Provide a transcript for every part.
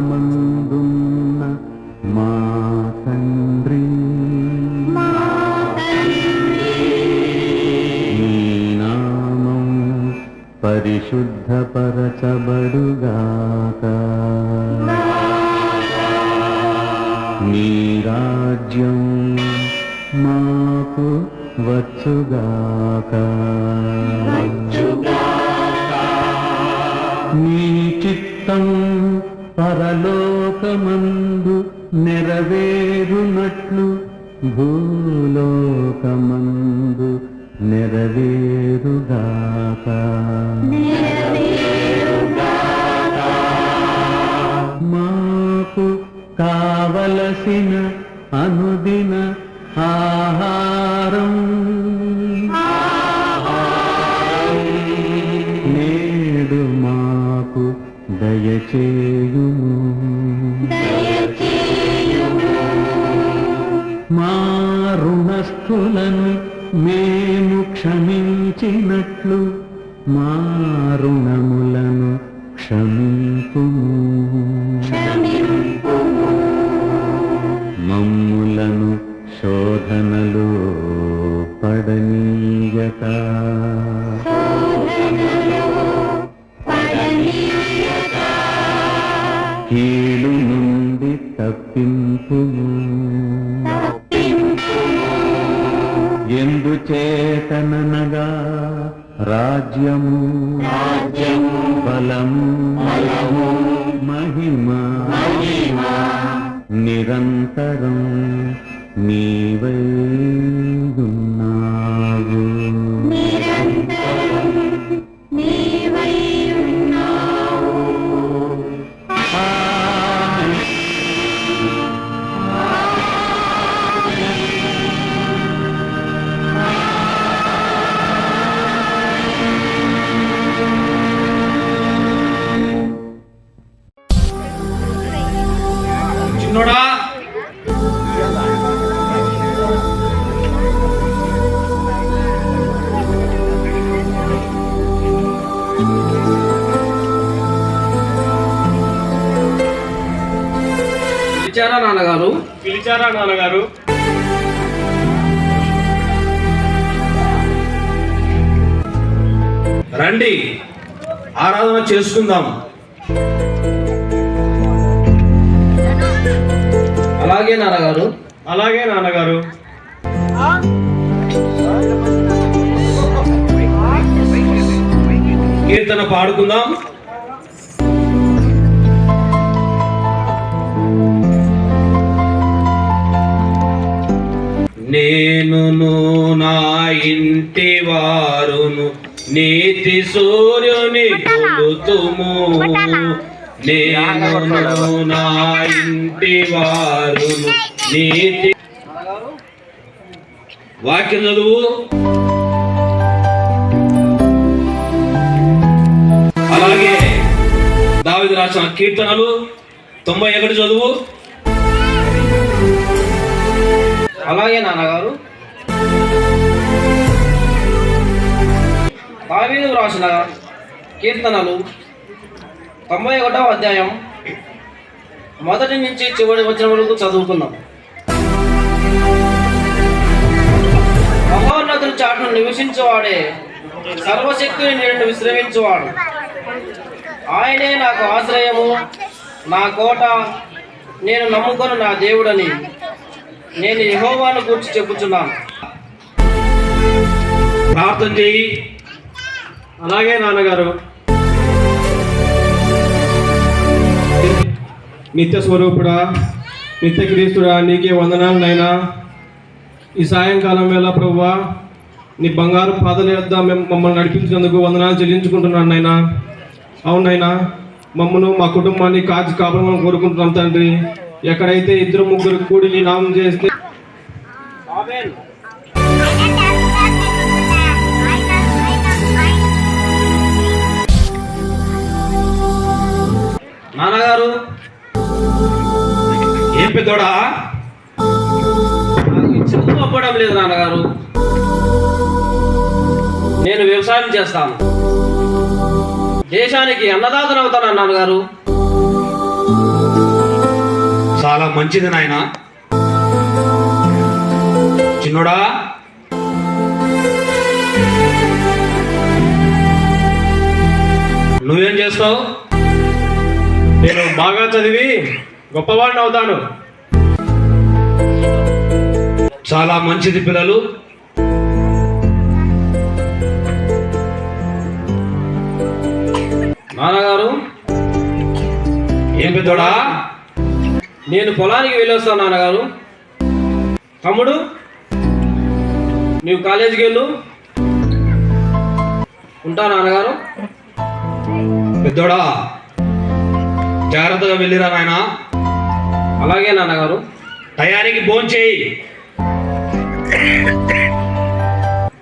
పరలోకమందున్న మా తండ్రి, నీ నామం పరిశుద్ధపరచబడుగాక, నీ రాజ్యం మాకు వచ్చుగాక, నీ చిత్తం పరలోకమందు నెరవేరునట్లు భూలోకమందు నెరవేరుగాక. మాకు కావలసిన అనుదిన ఆహారం నేడు మాకు దయచేయుము. మా రుణస్థులను మేము క్షమించినట్లు మా రుణములను క్షమింపుము. మమ్ములను శోధనలో పడనీయక కీడు నుండి తప్పింపుము. ఎందుచేతననగా రాజ్యము బలము మహిమ నిరంతరం నీవై ఉన్నావు. చిన్నోడా, పిలిచారా నాన్నగారు? పిలిచారా నాన్నగారు? రండి, ఆరాధన చేసుకుందాం. అలాగే నాన్నగారు. అలాగే నాన్నగారు. కీర్తన పాడుకుందాం. నేనును నా ఇంటి వారును నీతి సూర్యుని కొలుతుము. నేనును నా ఇంటి వారును నీతి. వాక్యం చదువు. అలాగే దావీదు రాసిన కీర్తనలు 91 చదువు. అలాగే నాన్నగారు. దావీదు రాసిన కీర్తనలు 91వ అధ్యాయం 1 నుంచి చివరి వచనం వరకు చదువుకుందాం. మహోన్నతుల చాటును నివసించువాడే, సర్వశక్తిని నేను విశ్రమించువాడు. ఆయనే నాకు ఆశ్రయము, నా కోట, నేను నమ్ముకొని నా దేవుడని నేను యెహోవాను గురించి చెప్పుచున్నాను. ప్రార్థన చేయి. అలాగే నాన్నగారు. నిత్య స్వరూపుడా, నిత్య క్రీస్తుడా, నీకే వందనాలు నైనా. ఈ సాయంకాలం వేళ ప్రభువా, నీ బంగారు పాదల యొద్ద మమ్మల్ని నడిపించినందుకు వందనాలు చెల్లించుకుంటున్నాను నైనా. అవునైనా, మమ్మను మా కుటుంబాన్ని కాచి కాపాడమని కోరుకుంటున్నాం తండ్రి. ఎక్కడైతే 2-3 కూడి నీ నామం చేస్తే ఆమేన్. నాన్నగారు, ఏం పెద్దోడా? చదువు అవ్వడం లేదు నాన్నగారు. నేను వ్యవసాయం చేస్తాను. దేశానికి అన్నదాతను అవుతాను నాన్నగారు. చాలా మంచిది నాయన. చిన్నోడా, నువ్వేం చేస్తావు? నేను బాగా చదివి గొప్పవాడిని అవుతాను. చాలా మంచిది పిల్లలు. నాన్నగారు, ఏం పెద్దోడా? నేను పొలానికి వెళ్ళొస్తాను నాన్నగారు. తమ్ముడు, నీవు కాలేజీకి వెళ్ళు. ఉంటా నాన్నగారు. పెద్దోడా, జాగ్రత్తగా వెళ్ళిరా నాయన. అలాగే నాన్నగారు. టయానికి భోంచేయి.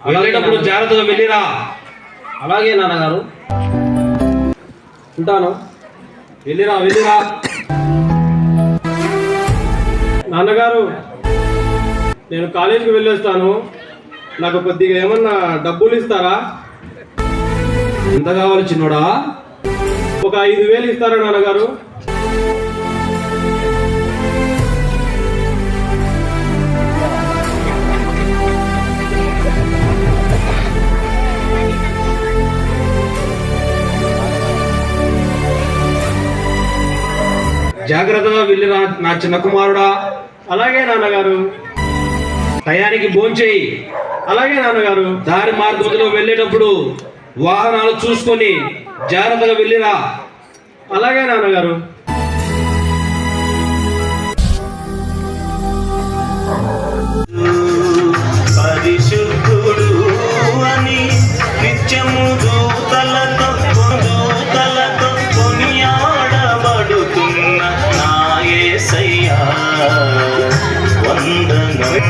వెళ్ళేటప్పుడు జాగ్రత్తగా వెళ్ళిరా. అలాగే నాన్నగారు. ఉంటాను. వెళ్ళిరా వెళ్ళిరా. నాన్నగారు, నేను కాలేజీకి వెళ్ళొస్తాను. నాకు కొద్దిగా ఏమన్నా డబ్బులు ఇస్తారా? ఎంత కావాలి చిన్నోడా? ఒక 5,000 ఇస్తారా నాన్నగారు? జాగ్రత్తగా వెళ్ళిరా నా చిన్న కుమారుడా. అలాగే నాన్నగారు. టయానికి భోంచేయి. అలాగే నాన్నగారు. దారి మార్గంలో వెళ్ళేటప్పుడు వాహనాలు చూసుకొని జాగ్రత్తగా వెళ్ళిరా. అలాగే నాన్నగారు. పరిశుద్ధుడు అని నిత్యము దూతలతో కొనియాడబడుతున్న నా యేసయ్యా వందనం.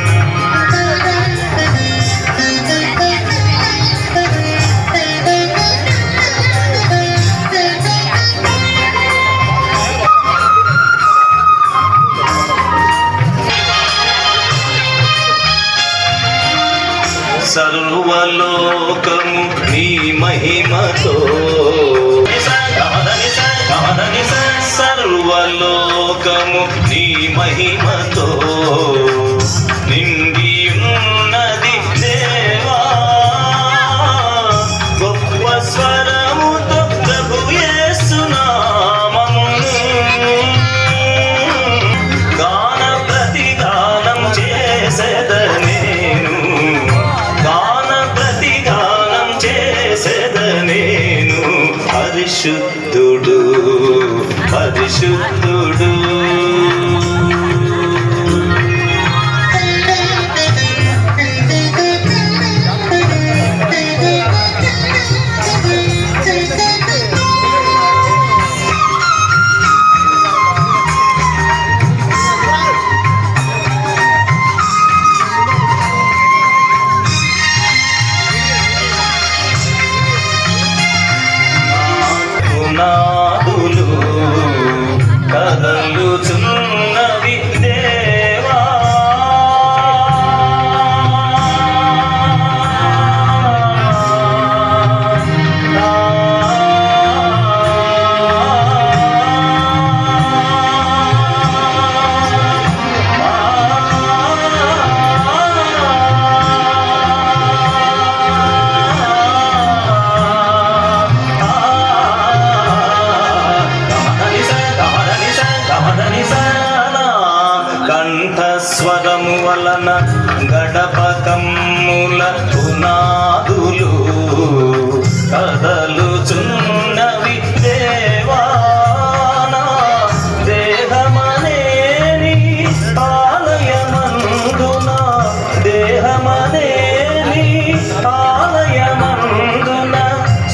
సర్వలోకము నీ మహిమతో, సర్వలోకము నీ మహిమతో నిండి ఉన్నది దేవా. గొప్ప స్వరముతో ప్రభు యేసు నామమును గాన ప్రతిగానం చేసేద నేను. పరిశుద్ధుడు పరిశుద్ధుడు. వలన గడప కమ్ముల పునాదులు కదలుచున్నవి దేవానా దేహమనేని ఆలయమందున దేహమనేని ఆలయమందున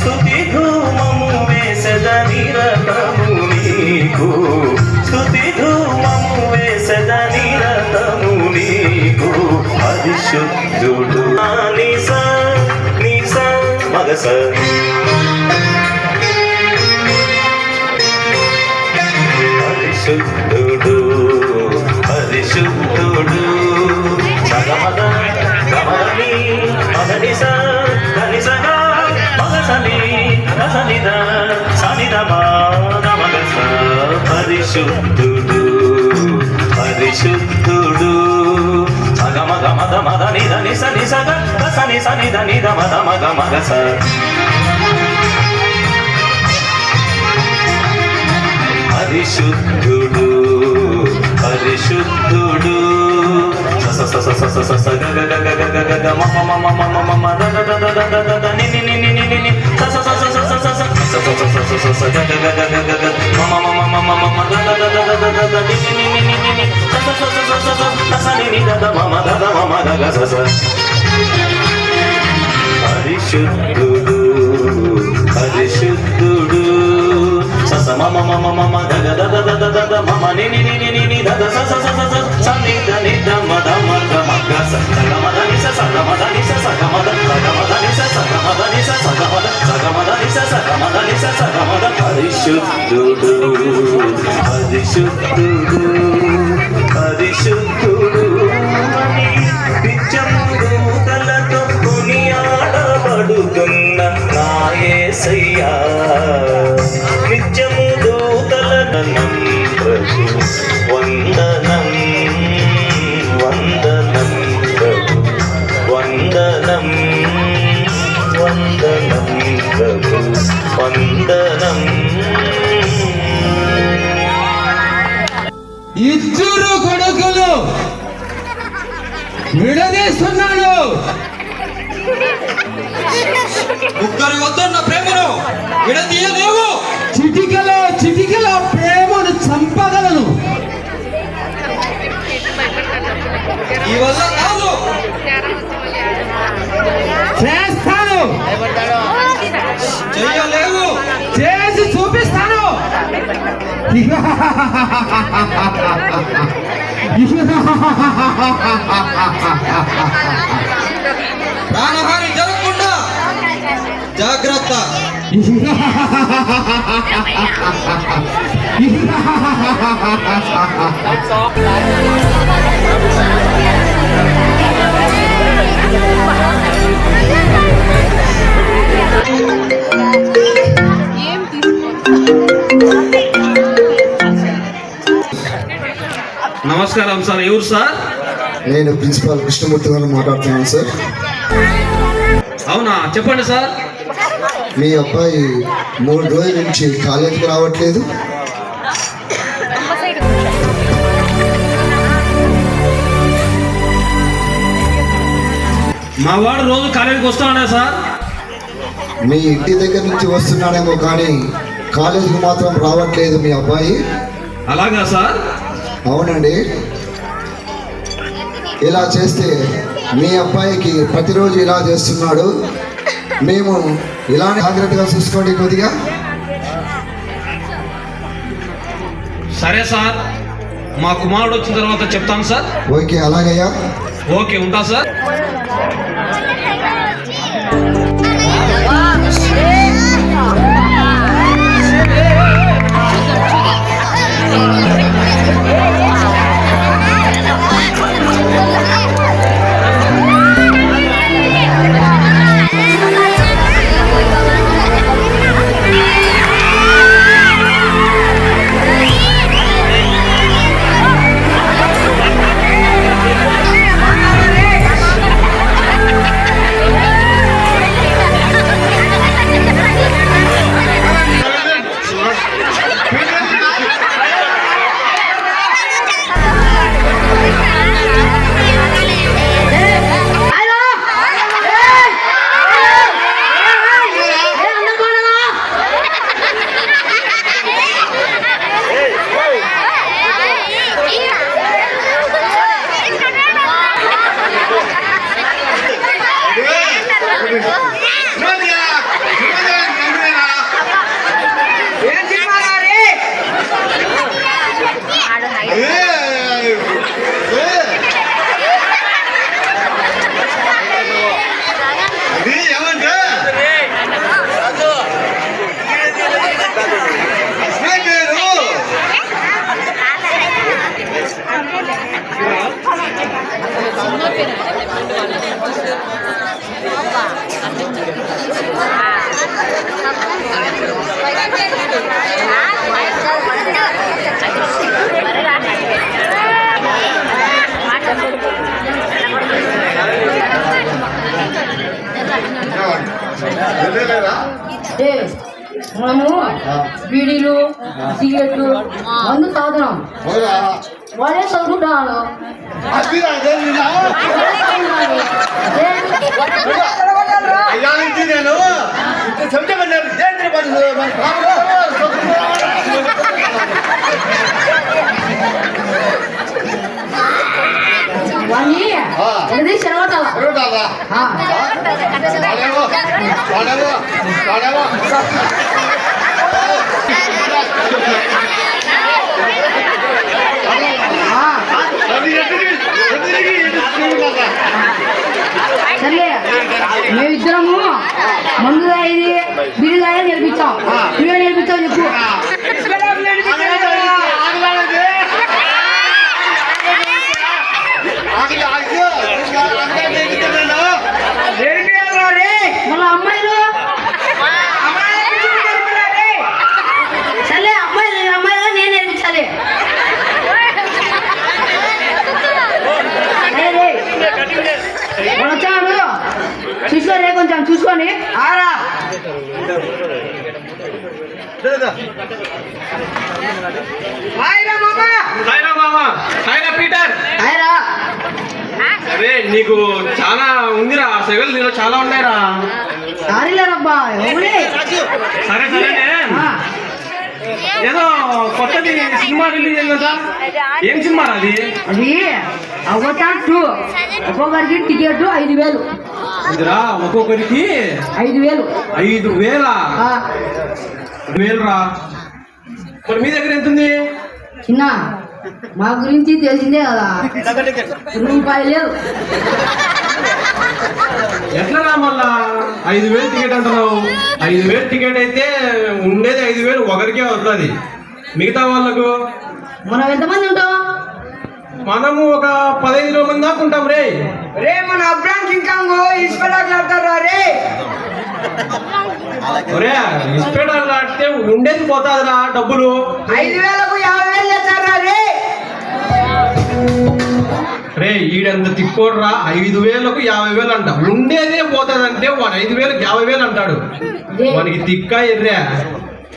స్తుతి ధూమము వేసెద నిరతము నీకు స్తుతి ధూమము వేసెద నిరతము నీకు పరిశుద్ధుడు నిస నిస మగస పరిశుద్ధుడు పరిశుద్ధుడు సగమద గమని మగనిస గనిసగా మగసని రసనిద సనిదమా నమగస పరిశుద్ధుడు పరిశుద్ధుడు సగమ గమద మద నిద నిస నిసగ సని సనిద నిద మద మగ మగస పరిశుద్ధుడు పరిశుద్ధుడు స స స స స స గ గ గ గ గ గ గ మ మ మ మ మ మ మ the the the the the the the ని ని ని ని ని ని ని స స స స స స స స స స స స గ గ గ గ గ గ గ మ మ మ మ మ మ మ the the the the the the the ని ని ని ని ని ని స స స స స స స స ని ని ద ద మ మ ద ద మ మ ద గ స స పరిశుద్ధుడు పరిశుద్ధుడు స స మ మ మ మ మ మ ద గ the the the the the the మ మ ని ని ని ని ని ని ద ద స స స స స స ని ద ని ద మ ద మ గ మ గ స స గ మ ద ని స స గ మ ద ని స స గ మ ద స గ మ ద ని స స గ మ ద ని స స గ మ ద స గ మ ద ని స స గ మ ద ని స స గ మ ద పరిశుద్ధుడు పరిశుద్ధుడు పరిశుద్ధుడు అని పిచ్చముదూతలతో కొనియాడబడుతున్న నా యేసయ్యా నిత్యము దూతలనం ప్రభు వందనం వందనం ప్రభు వందనం వందనం ప్రభు వందనం ఇద్దరు కొడుకులు విడదీస్తున్నాడు. ముగ్గురి వద్దున్న ప్రేమను విడదీయలేవు. చిటికలో ప్రేమను చంపగలను. ఈ వల్ల కాదు చేస్తాను, చెయ్యలేవు. చేసి చూపిస్తాను. ప్రాణహాని జరగకుండా జాగ్రత్త. నమస్కారం సార్. ఎవరు సార్? నేను ప్రిన్సిపాల్ కృష్ణమూర్తి గారు మాట్లాడుతున్నాను సార్. అవునా, చెప్పండి సార్. మీ అబ్బాయి 3 రోజుల నుంచి కాలేజీకి రావట్లేదు. మా వాడు రోజు కాలేజీకి వస్తున్నాడా సార్? మీ ఇంటి దగ్గర నుంచి వస్తున్నాడేమో కానీ కాలేజీకి మాత్రం రావట్లేదు మీ అబ్బాయి. అలాగా సార్? అవునండి. ఇలా చేస్తే మీ అబ్బాయికి ప్రతిరోజు ఇలా చేస్తున్నాడు. మేము ఇలానే జాగ్రత్తగా చూసుకోండి కొద్దిగా. సరే సార్, మా కుమారుడు వచ్చిన తర్వాత చెప్తాను సార్. ఓకే, అలాగయ్యా. ఓకే, ఉంటా సార్. బీడీలు సిగరెట్లు మందు తాగుతున్నాం వాడే చదువుకుంటున్నాడు వాణ్ణి ఎనది చెరగొట్టాలా సర్లే మేమిద్దరము మందు తాగేది బిడి తాగేది నేర్పించాం నువ్వే నేర్పించావు చెప్పు మళ్ళీ అమ్మాయిలు సర్లే అమ్మాయిలు నేను నేర్పించాలి వచ్చాడు చూసుకోండి కొంచెం చూసుకోండి ఆరా పీటర్ ఆయరా అరే నీకు చాలా ఉందిరా సెగలు నీలో చాలా ఉన్నాయిరా. సారీలేరబ్బా ఎవరి సరే సరేనే ఏదో కొత్తది సినిమా రిలీజ్ అయిందా? ఏం సినిమా అది? అది అవతార్ 2 ఒక్కొక్కరికి టికెట్ 5,000 ఇదిరా ఒక్కొక్కరికి 5,000 5,000 రా. మరి మీ దగ్గర ఎంత ఉంది? చిన్న మా గురించి తెలిసిందే కదా రూపాయి లేదు ఎట్లా రా మళ్ళా 5,000 టికెట్ అంటున్నావు? 5,000 టికెట్ అయితే ఉండేది 5,000 ఒకరికే వస్తుంది. మిగతా వాళ్ళకు మనం ఎంతమంది ఉంటాం? మనము ఒక 15 మంది దాకా ఉంటాం రే. రే మన అబ్రాంక్ ఇంకా ఇసుపడారు రే ఒరే ఇస్పేట్ ఆడితే ఉండేది పోతాదిరా డబ్బులు. 5,000కు 50,000 చేస్తారా రే రే ఈడంత తిక్కోడ్రా 5,000కు 50,000 అంట. ఉండేదే పోతాదంటే వాడు 5,000కి 50,000 అంటాడు. వానికి తిక్క ఎర్రా.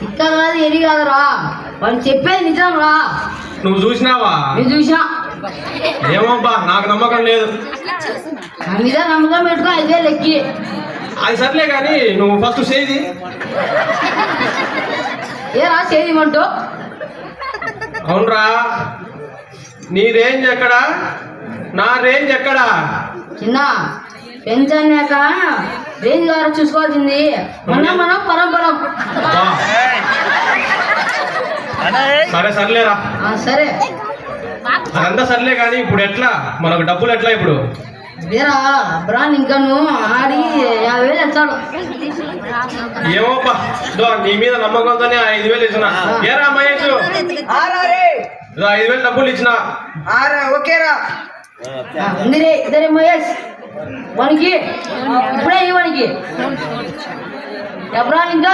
ఇక్కడ కాదు ఎరి కాదురా వాళ్ళు చెప్పేది నిజం రా. నువ్వు చూసినావా? నేను చూసా. ఏమోబ్బా నాకు నమ్మకం లేదు. నా మీద నమ్మకం పెట్టుకో 5,000 ఎక్కి అది సర్లే కానీ నువ్వు ఫస్ట్ చేయి. ఏ రా చేయమంటూ అవునరా నీ రేంజ్ ఎక్కడా నా రేంజ్ ఎక్కడా? చిన్న పెంచాక రేంజ్ ద్వారా చూసుకోవాల్సింది మనం పరంపరం. అబ్బా. సరే సర్లేరా సరే అదంతా సర్లే కానీ ఇప్పుడు ఎట్లా మనకు డబ్బులు ఎట్లా ఇప్పుడు? వేరా బ్రాన్ ఇంకా నువ్వు ఆడి 50,000 వచ్చాడు. ఏమోబ్బా నీ మీద నమ్మకంతోనే 5,000 ఇచ్చిన. ఏరా మహేష్ ఆరా రే 5,000 డబ్బులు ఇచ్చిన. ఆరా ఓకేరా ఉంది రే ఇద్దరే మహేష్ వానికి ఇప్పుడే వానికి ఎబ్రాన్ ఇంకా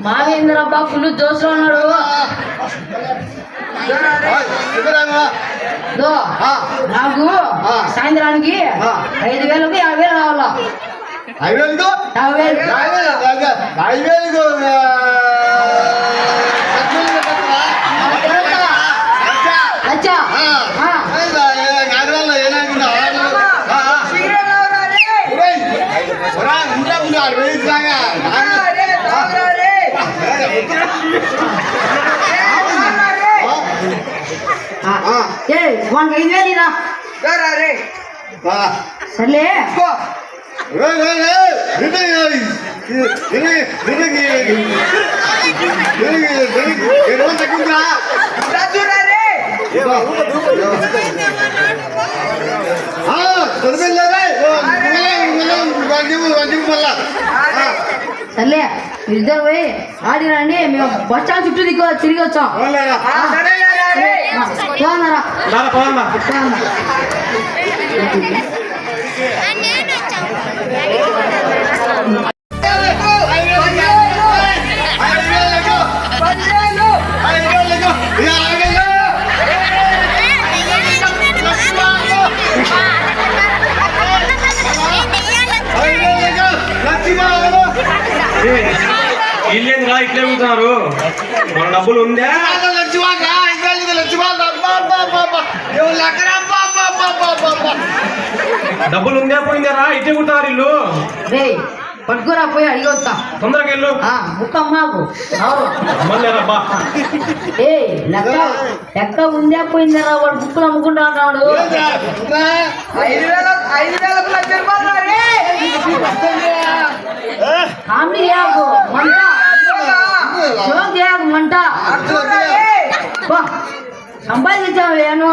మావేంద్రబ్బా ఫుల్ జోష్లో ఉన్నాడు. నాకు సాయంత్రానికి 5,000కు 50,000 కావాలా? 5,000కు 50,000 అచ్చా వానికి 5,000 ఇరా. సర్లే సర్లే ఇద్దరు పోయి ఆడిరండి. మేము బస్ స్టాండ్ చుట్టూ తిరిగి వచ్చాం. ఇట్లే కూర్చున్నారు మన డబ్బులు ఉందా డబ్బులు ఉందా పోయిందారా ఇట్లే కూర్చున్నారు ఇల్లు రే పట్టుకురా పోయి అడిగి వస్తా తొందరగా వెళ్ళు బుక్క అమ్మాకు మళ్ళీరబ్బా ఏ లెక్క లెక్క ఉందే పోయిందరా వాడు బుక్కులు అమ్ముకుంటా అంటాడు 5,000 లక్ష రూపాయలు రే. కామెడీ చేయకు మంట జోక్ చేయకు మంట అర్థంరా రే. బా సంపాదించావు ఏను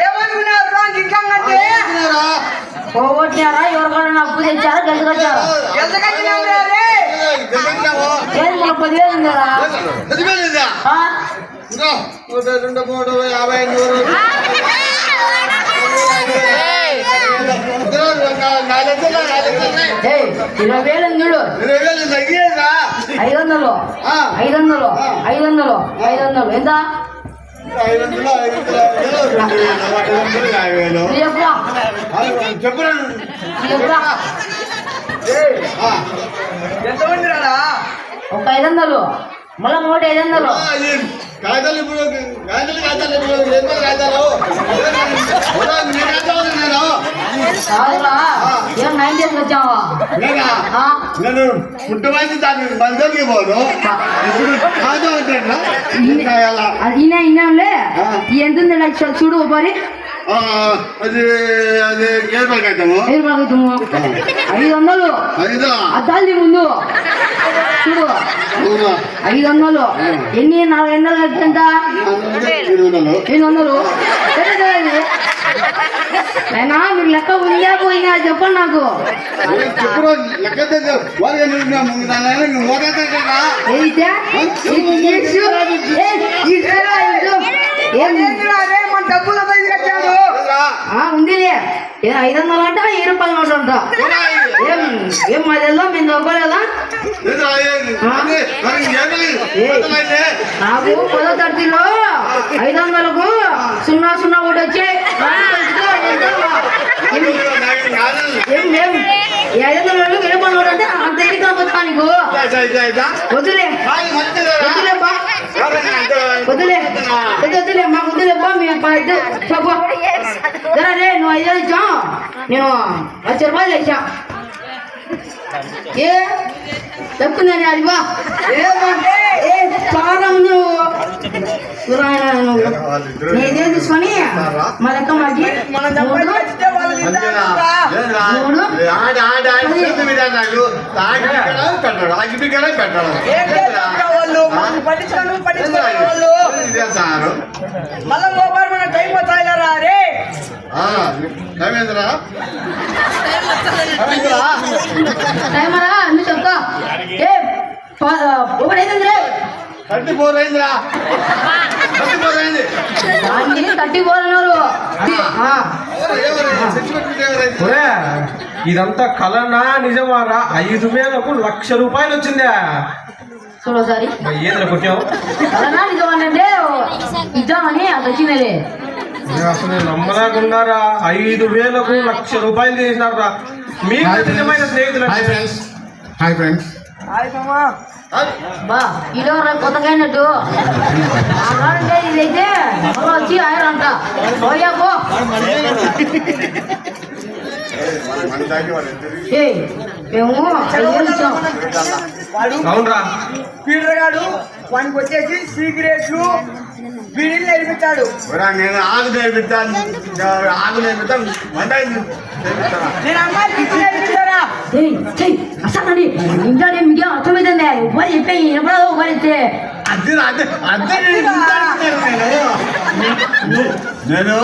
ఏమనుకున్నావు రా ఇంకంటే పోగొట్టారా ఎవరికైనా అప్పు తెచ్చారా గెలుకొచ్చారా ఎంత కట్టినావు రే ఏది మన 10,000 ఉందరా ఏ 20,000 చూడు 500 ఎంత చెప్పురా ఎంతమంది రాడా ఒక 500 మళ్ళా మూడు 500 కాగితాలు ఇప్పుడు కాదురా ఏం 9 days వచ్చావా నేను పుట్టమైంది దాన్ని బంధువులకి పోను ఇప్పుడు కాదు అంటే ఇన్నంలే ఎంత ఉంది లక్ష చూడు మరి అది అది కేరళకైతాము 500 అద్దాలి ముందు చూడు 500 ఎన్ని 400 ఎంత 800 అయినా మీరు లెక్క ఉందా పోయినా చెప్పండి నాకు చెప్పు లెక్క మన డబ్బులు కట్టాడు ఉందిలే 500 అంట 1000 రూపాయలు నోట్ అంట ఏం మాదేదో మేము దొక్కలేదా నాకు 10వ తరగతిలో 500కు 0 ఒకటి వచ్చాయి ఏం 500 20 నోట్ అంటే అంత ఎన్నిక పోతా నీకు వద్దులే వద్దులే మాకు వద్దులేబ్బా మేము చెప్పు జరా రే నువ్వు 5,000 ఇచ్చావు నేను 1,00,000 రూపాయలు తెచ్చా ఏ చెప్తుందని అది బా ఏ చాలా నువ్వు నేనేం తీసుకొని మా లెక్క మాకి 3 మళ్ళా మొబైల్ మన టైం పోతాయిరా రే టైమరా నువ్వు చెప్తా ఏ ఒకటి ఏంటంటే రే 34 అయిందిరా 34 అయింది 34 అన్నారు ఇదంతా కలనా నిజమారా 5,000కు 1,00,000 రూపాయలు వచ్చిందా చూడు ఒకసారి ఏంద్ర కొట్టావు అలా నిజమనంటే ఇద్దామని అది వచ్చిందలే అసలు నమ్మలేకున్నారా 5,000కు 1,00,000 రూపాయలు చేసినారా మీకు నిజమైన స్నేహితులు హాయ్ ఫ్రెండ్స్ బా కిలో కొత్తగా అయినట్టు అలాంటి ఇదైతే మళ్ళీ వచ్చి ఆయరంట పోయా పో మేము 5,000 ఇచ్చాం అవునరా పీటర్ గారు వానికి వచ్చేసి సీక్రెట్లు బీడీలు నేర్పించాడు నేను ఆగు నేర్పిస్తాను నేను అమ్మాయి పిచ్చి నేర్పించారా అసలు ఇంకా నేను మీకు అర్థమైందండి ఉపాధి చెప్పి ఎప్పుడో ఉపాధి ఇస్తే నేను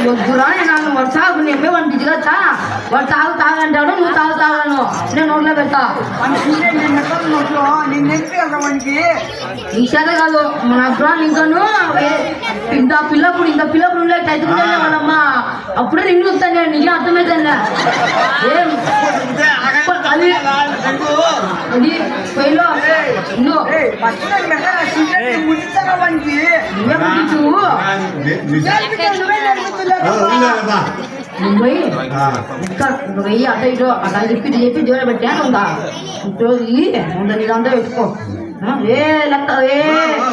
వద్దురా నాకు వాడు తాగు నేను వాడిని పిచ్చిగా వాడు తాగంటాడు నువ్వు తాగను నేను నోట్లో పెడతా నేను నేర్పించాను వానికి ఈ చేత కాదు మన అబ్రాన్ ఇంకాను ఇంత పిల్లప్పుడు ఉండేట్టు ఎత్తుకుంటే వాళ్ళమ్మా అప్పుడే నిన్ను వస్తాను నేను నిజం అర్థమైందా ఏం అది అది పోయిలో ముందుతారా వానికి నువ్వే పంపించు నువ్వు పోయి ఇంకా నువ్వు వెయ్యి అటు ఇటు అట్లా చెప్పి జోడ పెట్టాను ఇంకా నీదంతా పెట్టుకో ఏ లెక్క ఏ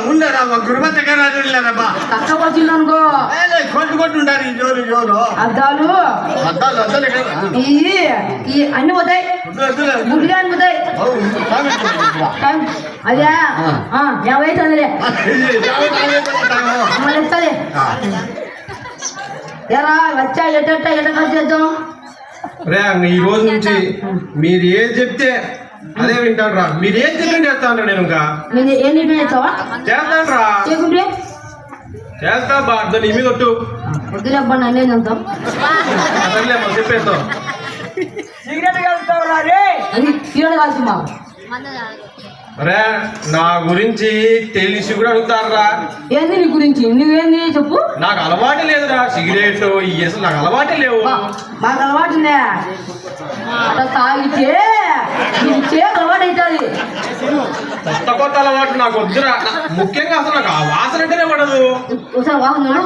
ఉండరా గురుమంత గారు కష్టపడుతుంది అనుకో కొట్టుకుంటుంటారు ఈ జోరు జోరు అద్దాలు అద్దాలు అద్దాలు ఈ అన్ని పోతాయి గుడ్లు అని పోతాయి అదే 50 అవుతుందిలే మళ్ళీ ఇస్తుంది ఎరా వచ్చా ఎట్ట ఖర్చు చేద్దాం రే ఈ రోజు నుంచి మీరు ఏం చెప్తే అదే వింటాను రా. మీరు ఏం చెప్పి చేస్తాను నేను ఇంకా నేను ఏం నిర్ణయం చేస్తావా చేస్తాను రా. చేయకుంటే చేస్తా బా నీ మీద ఒట్టు వద్దులేబ్బా నన్ను అంటాం అసలేమ్మా చెప్పేస్తాం. సిగరెట్ కలుస్తావురా రే అది సీరియల్ కాల్సి మా రే నా గురించి తెలిసి కూడా అడుగుతారా? ఏంది నీ గురించి నువ్వేంది చెప్పు నాకు అలవాటు లేదురా సిగరెట్ అసలు నాకు అలవాటే లేవు. మాకు అలవాటు ఉందే అట్లా తాగితే అలవాటు అవుతుంది కొత్త అలవాటు నాకు వద్దురా. ముఖ్యంగా అసలు నాకు ఆ వాసన అంటేనే పడదు. ఒకసారి వాహనాలు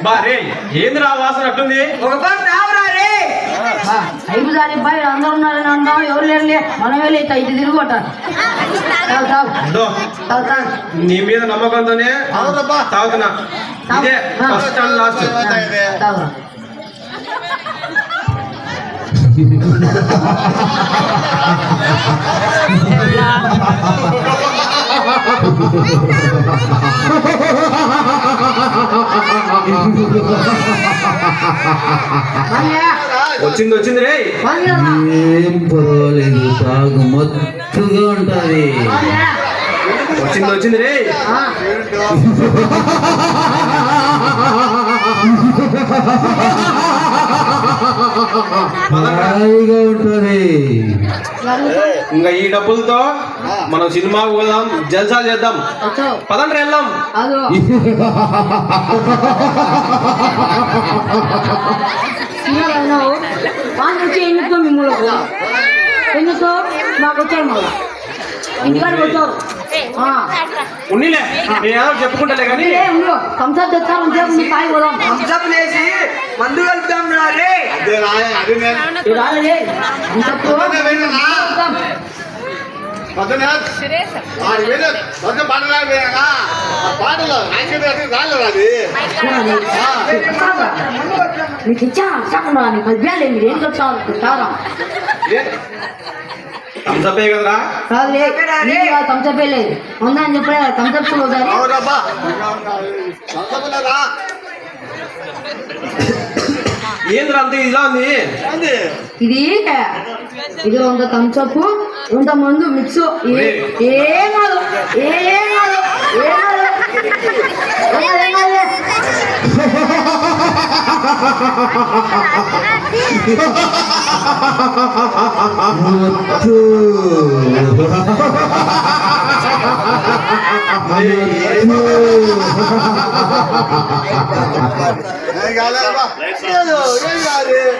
బా రే ఏందిరా ఆ వాసన అట్టుంది? ఒక పని రావురా రే 5 సారి బయట అందరూ ఉన్నారని అంటాం ఎవరు లేరులే మనమే లేట ఇది తిరుగుతారు ఇదో, నీ మీద నమ్మకంతోనే తాగుతున్నా. ఇదే ఫస్ట్ అండ్ లాస్ట్. వచ్చింది రే. ఏం పర్వాలేదు, తాగు మత్తుగా ఉంటది. వచ్చింది రే. హాయిగా ఉంటది. ఇంకా ఈ డబ్బులతో మనం సినిమాకు పోదాం, జల్సా చేద్దాం. పదండి వెళ్దాం. ఎందుకో మిమ్మల్ని ఎందుకో మాకు వచ్చారు మళ్ళా ఇంటికాడికి వచ్చారు ఉన్నిలే నేను చెప్పుకుంటాలే కానీ కంసా తెచ్చారు మీ కాయ పోదాం కంసపులేసి మందు కలుపుతాం రా రే రాలే మీకు ఇచ్చా చెప్పండి నీకు మధ్యాహ్నం మీరు ఏం చెప్తారా థమ్సపే కదరా? థమ్సపే లేదు ఉందా అని చెప్పలే థమ్సప్ ఒకసారి ఏంద్రా అంత ఇలా ఉంది? ఇది ఒక థమ్సప్ ఇంత మందు మిక్స్ ఏం కాదు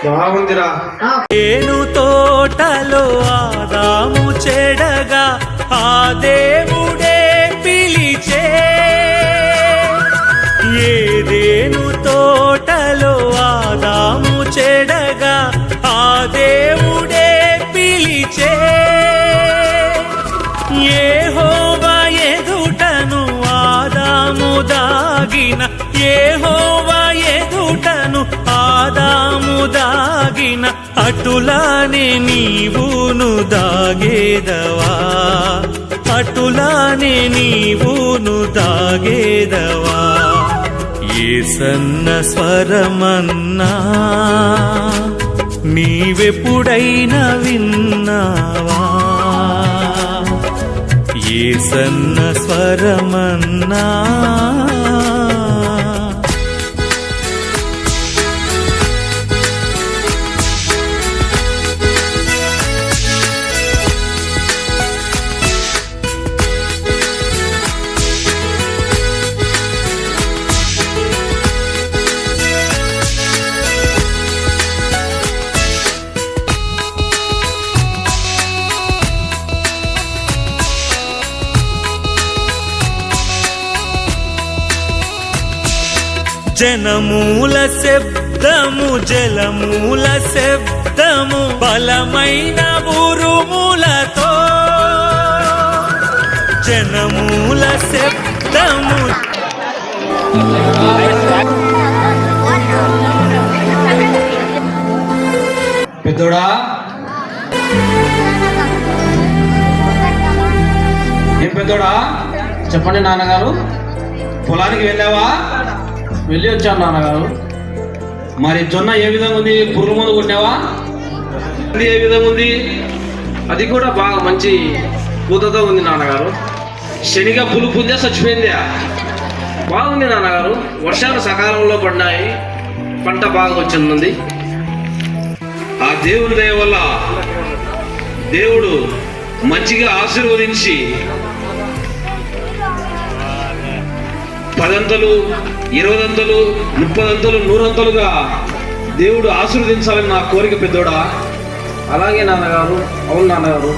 బాగుందిరా. ఏను తోటలో ఆదాము చెడగా ఆ దేవుడే పిలిచే, ఏదేను తోటలో ఆదాము చెడగా ఆ దేవుడే పిలిచే, యెహోవా ఎదుటను ఆదాము దాగిన, యెహోవా ఎదుటను ఆదాము దాగిన, అటులానే నీవును దాగేదవా, అటులానే నీవును దాగేదవా. యేసన్న స్వరమన్నా నీవెప్పుడైనా విన్నావా, యేసన్న స్వరమన్నా. జనమూల శబ్దము జలమూల శబ్దము బలమైన ఉరుములతో జనమూల శబ్దము పెద్దోడా ఏం పెద్దోడా చెప్పండి నాన్నగారు. పొలానికి వెళ్ళావా? వెళ్ళి వచ్చాను నాన్నగారు. మరి జొన్న ఏ విధంగా ఉంది? పురుగు మందు కొట్టావా? ఇది ఏ విధంగా ఉంది? అది కూడా బాగా మంచి పూతతో ఉంది నాన్నగారు. శనిగ పులుపు ఉందా, చచ్చిపోయిందా? బాగుంది నాన్నగారు. వర్షాలు సకాలంలో పడినాయి, పంట బాగా వచ్చింది. ఆ దేవుని దయ వల్ల దేవుడు మంచిగా ఆశీర్వదించి 10 అంతలు, 20 అంతలు, 30 అంతలు, 100 అంతలుగా దేవుడు ఆశీర్వదించాలని నా కోరిక పెద్దోడా. అలాగే నాన్నగారు. అవును నాన్నగారు,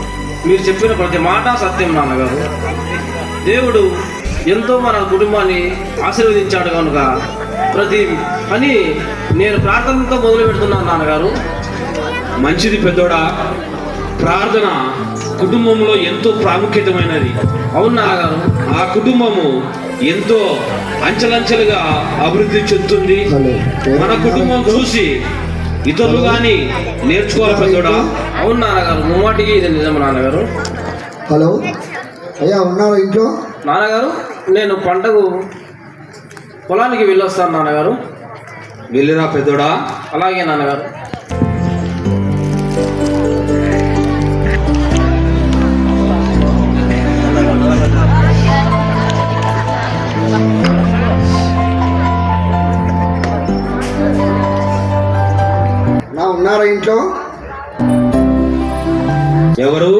మీరు చెప్పిన ప్రతి మాట సత్యం నాన్నగారు. దేవుడు ఎంతో మన కుటుంబాన్ని ఆశీర్వదించాడు కనుక ప్రతి పని నేను ప్రార్థనతో మొదలు పెడుతున్నాను నాన్నగారు. మంచిది పెద్దోడా. ప్రార్థన కుటుంబంలో ఎంతో ప్రాముఖ్యతమైనది. అవును నాన్నగారు. ఆ కుటుంబము ఎంతో అంచెలంచెలుగా అభివృద్ధి చెందుతుంది. మన కుటుంబం చూసి ఇతరులు కానీ నేర్చుకోవాలి పెద్దోడా. అవును నాన్నగారు, ముమ్మాటికి ఇది నిజం నాన్నగారు. హలో అయ్యా, ఉన్నారా ఇంట్లో? నాన్నగారు, నేను పంటకు పొలానికి వెళ్ళొస్తాను నాన్నగారు. వెళ్ళిరా పెద్దోడా. అలాగే నాన్నగారు. ఉన్నారా ఇంట్లో? ఎవరు?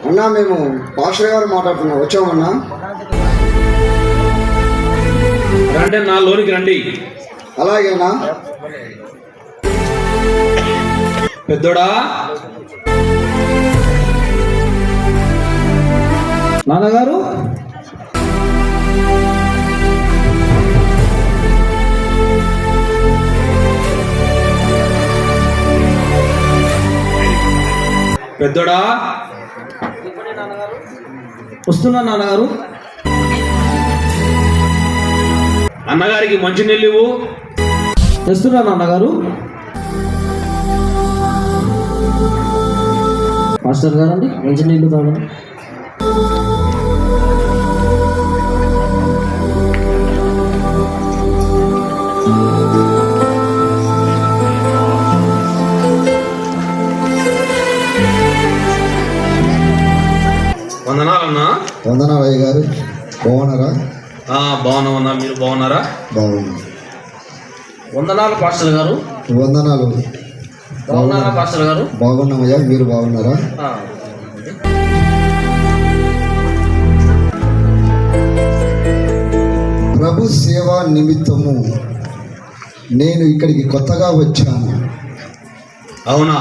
అన్నా, మేము పాస్టర్ గారు మాట్లాడుతున్నాం, వచ్చామన్నా. రండి నా లోనికి రండి. అలాగేనా పెద్దోడా. నాన్నగారు, పెద్దోడా. వస్తున్నా నాన్నగారు. అన్నగారికి మంచినీళ్ళు ఇవ్వు. తెస్తున్నా నాన్నగారు. మాస్టర్ గారండి, మంచి నీళ్ళు తాగండి. వందనాలన్నా. వందనాలు అయ్య గారు, బాగున్నారా? బాగున్నామన్నా, మీరు బాగున్నారా? బాగున్నా. వందనాలు పాస్టర్ గారు. వందనాలు. బాగున్నారా పాస్టర్ గారు? బాగున్నామయ్యా, మీరు బాగున్నారా? ప్రభు సేవా నిమిత్తము నేను ఇక్కడికి కొత్తగా వచ్చాను. అవునా,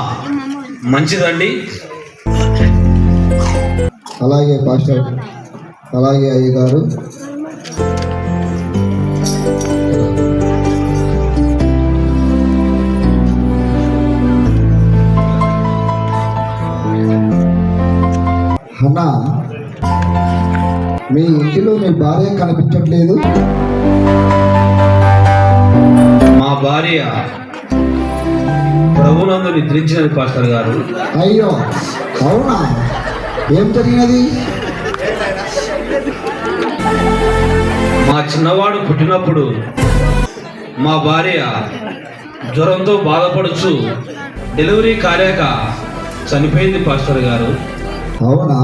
మంచిదండి. అలాగే పాస్టర్, అలాగే అయ్య గారు. అన్నా, మీ ఇంటిలో మీ భార్య కనిపించట్లేదు. మా భార్య ప్రభునందు నిద్రించినది పాస్టర్ గారు. అయ్యో, అవునా? ఏం జరిగినది? మా చిన్నవాడు పుట్టినప్పుడు మా భార్య జ్వరంతో బాధపడుచు డెలివరీ కాలేక చనిపోయింది పాస్టర్ గారు. అవునా?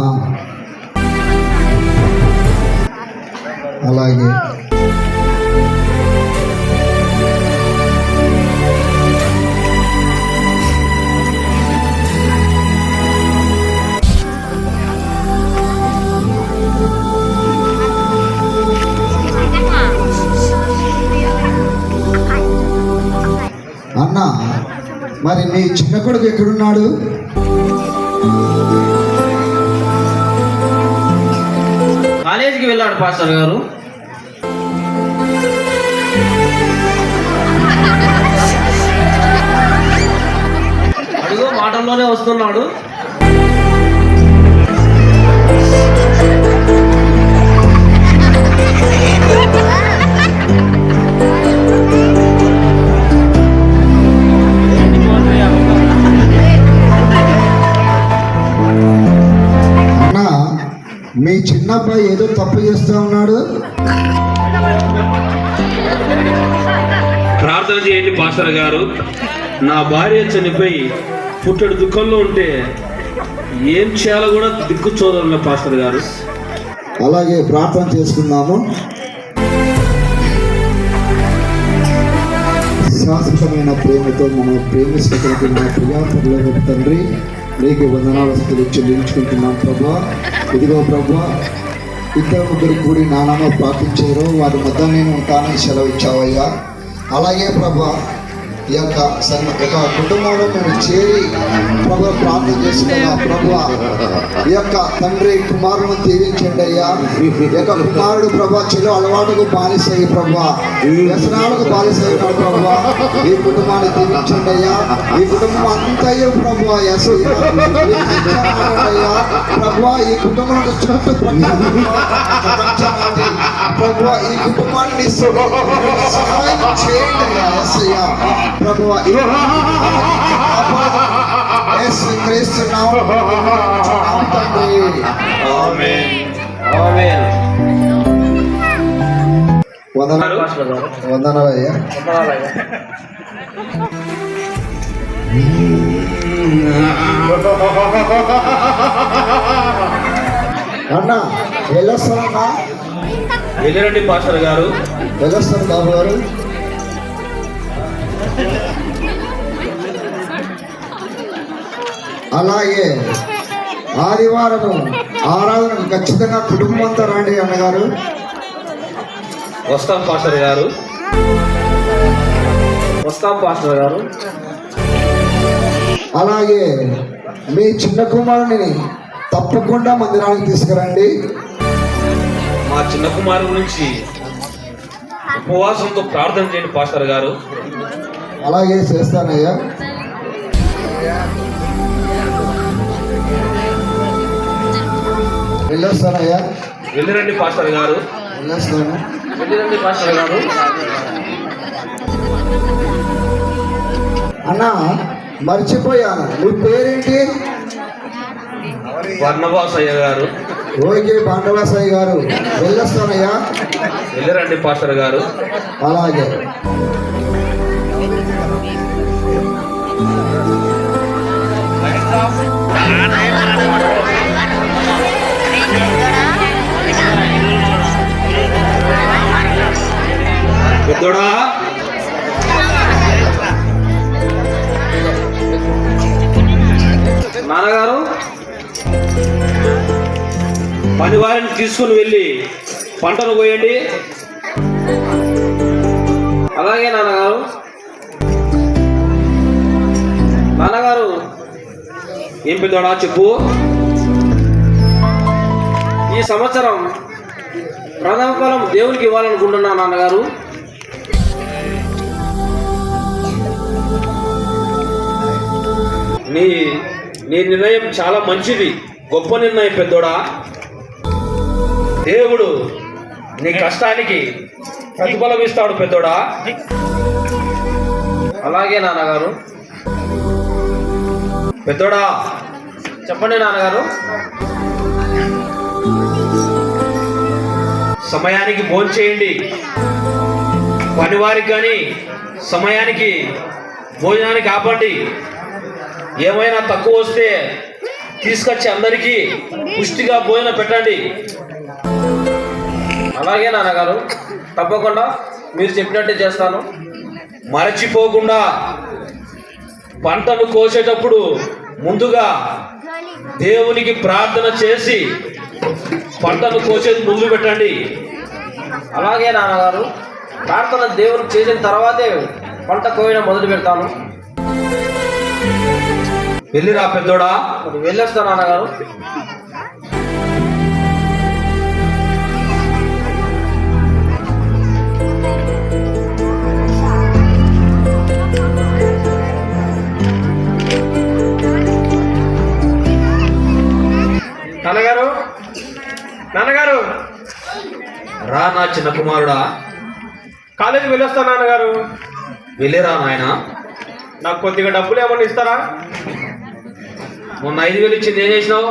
అలాగే. అన్నా, మరి మీ చిన్న కొడుకు ఎక్కడున్నాడు? కాలేజీకి వెళ్ళాడు పాస్టర్ గారు. త్వరలోనే వస్తున్నాడు. అన్న మీ చిన్నబ్బాయి ఏదో తప్పు చేస్తూ ఉన్నాడు. ప్రార్థన చేయండి పాస్టర్ గారు. నా భార్య చనిపోయి పుట్టడు దుఃఖంలో ఉంటే ఏం చేయాలో కూడా దిక్కు చూడాలి పాస్టర్ గారు. అలాగే ప్రార్థన చేసుకుందాము. శాశ్వతమైన ప్రేమతో మనం ప్రేమిస్తున్నటువంటి మా ప్రియాపరులకు తండ్రి నీకు వందనాలు చెల్లించుకుంటున్నాం ప్రభా. ఇదిగో ప్రభా, ఇద్దరు ముగ్గురు కూడి నానామో ప్రార్థించారు, వారి మధ్య నేను ఉంటానని సెలవు ఇచ్చావయ్యా. అలాగే ప్రభా, ఈ యొక్క కుటుంబంలో మేము చేరి ప్రభు ప్రార్థన చేసుకున్నా ప్రభా. ఈ యొక్క తండ్రి కుమారులను దీవించండి అయ్యా. ఈ యొక్క కుమారుడు ప్రభా చెడు అలవాటుకు బానిసయ్యి ప్రభా, వ్యసనాలకు బానిసయ్యాడు ప్రభా. ఈ కుటుంబాన్ని దీవించండి అయ్యా. ఈ కుటుంబం అంతయ్యో ప్రభా అయ్యా ప్రభా. ఈ కుటుంబం చుట్టూ ప్రభా, ఈ కుటుంబాన్ని సహాయం చేయండి అయ్యా యేసయ్యా ప్రభువా. యేసు క్రీస్తు నామములో తండ్రి ఆమేన్. వందనాలయ్యా. అన్న వెళ్ళొస్తానన్నా. వెళ్ళరండి పాస్టర్ గారు. వెళ్ళొస్తాను బాబు గారు. అలాగే ఆదివారము ఆరాధనకు ఖచ్చితంగా కుటుంబం అంతా రండి అన్నగారు. వస్తాం పాస్టర్ గారు. అలాగే మీ చిన్న కుమారుని తప్పకుండా మందిరానికి తీసుకురండి. మా చిన్న కుమారు గురించి ఉపవాసంతో ప్రార్థన చేయండి పాస్టర్ గారు. అలాగే చేస్తానయ్యా. వెళ్ళొస్తానయ్యా. వెళ్ళరండి పాస్టర్ గారు. వెళ్ళొస్తాను. వెళ్ళరండి పాస్టర్ గారు. అన్న మర్చిపోయాను, మీ పేరేంటి? వర్ణవాసయ్య గారు. ఓకే పాండవాసాయి గారు. వెళ్ళొస్తానయ్యా. వెళ్ళరండి పాస్టర్ గారు. అలాగే పెద్దోడా, నాన్నగారు పనివారిని తీసుకుని వెళ్ళి పంటను కోయండి. అలాగే నాన్నగారు. నాన్నగారు ఏం పెద్దోడా చెప్పు. ఈ సంవత్సరం ప్రథమ ఫలం దేవునికి ఇవ్వాలనుకుంటున్నా నాన్నగారు. నీ నిర్ణయం చాలా మంచిది, గొప్ప నిర్ణయం పెద్దోడా. దేవుడు నీ కష్టానికి ప్రతిఫలం ఇస్తాడు పెద్దోడా. అలాగే నాన్నగారు. పెద్దోడా చెప్పండి నాన్నగారు. సమయానికి భోంచేయండి. పనివారికి కానీ సమయానికి భోజనానికి ఆపండి. ఏమైనా తక్కువ వస్తే తీసుకొచ్చి అందరికీ పుష్టిగా భోజనం పెట్టండి. అలాగే నాన్నగారు, తప్పకుండా మీరు చెప్పినట్టే చేస్తాను. మరచిపోకుండా పంటను కోసేటప్పుడు ముందుగా దేవునికి ప్రార్థన చేసి పంటను కోసేది మొదలు పెట్టండి. అలాగే నాన్నగారు, ప్రార్థన దేవునికి చేసిన తర్వాతే పంట కోయడం మొదలు పెడతాను. వెళ్ళిరా పెద్దోడా. వెళ్ళొస్తా నాన్నగారు. చిన్న కుమారుడా, కాలేజీకి వెళ్ళొస్తాను నాన్నగారు. వెళ్ళిరా నాయన. నాకు కొద్దిగా డబ్బులు ఏమన్నా ఇస్తారా? మొన్న 5,000 ఇచ్చింది ఏం చేసినావు?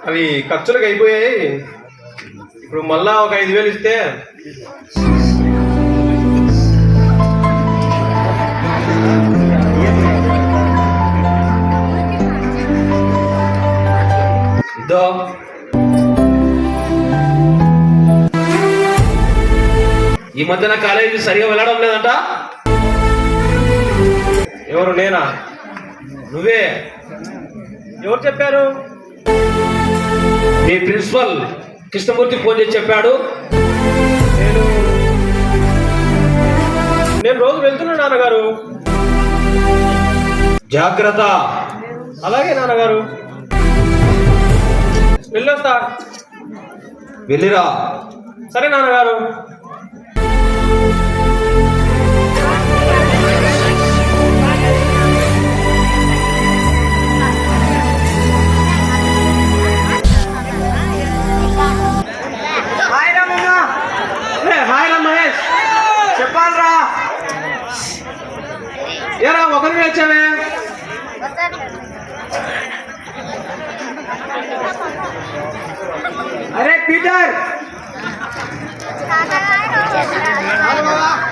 అవి ఖర్చులకు అయిపోయాయి. ఇప్పుడు మళ్ళా ఒక 5,000 ఇస్తే ఇద్దో. ఈ మధ్యన కాలేజీ సరిగా వెళ్ళడం లేదంట. ఎవరు? నేనా? నువ్వే. ఎవరు చెప్పారు? మీ ప్రిన్సిపల్ కృష్ణమూర్తి ఫోన్ చేసి చెప్పాడు. నేను రోజు వెళ్తున్నాను నాన్నగారు. జాగ్రత్త. అలాగే నాన్నగారు, వెళ్ళొస్తా. వెళ్ళిరా. సరే నాన్నగారు. హాయ్ రా మామ. హాయ్ రా మహేష్. చెప్పాలరా. ఏరా ఒకరిని వచ్చావే? అరే పీటర్.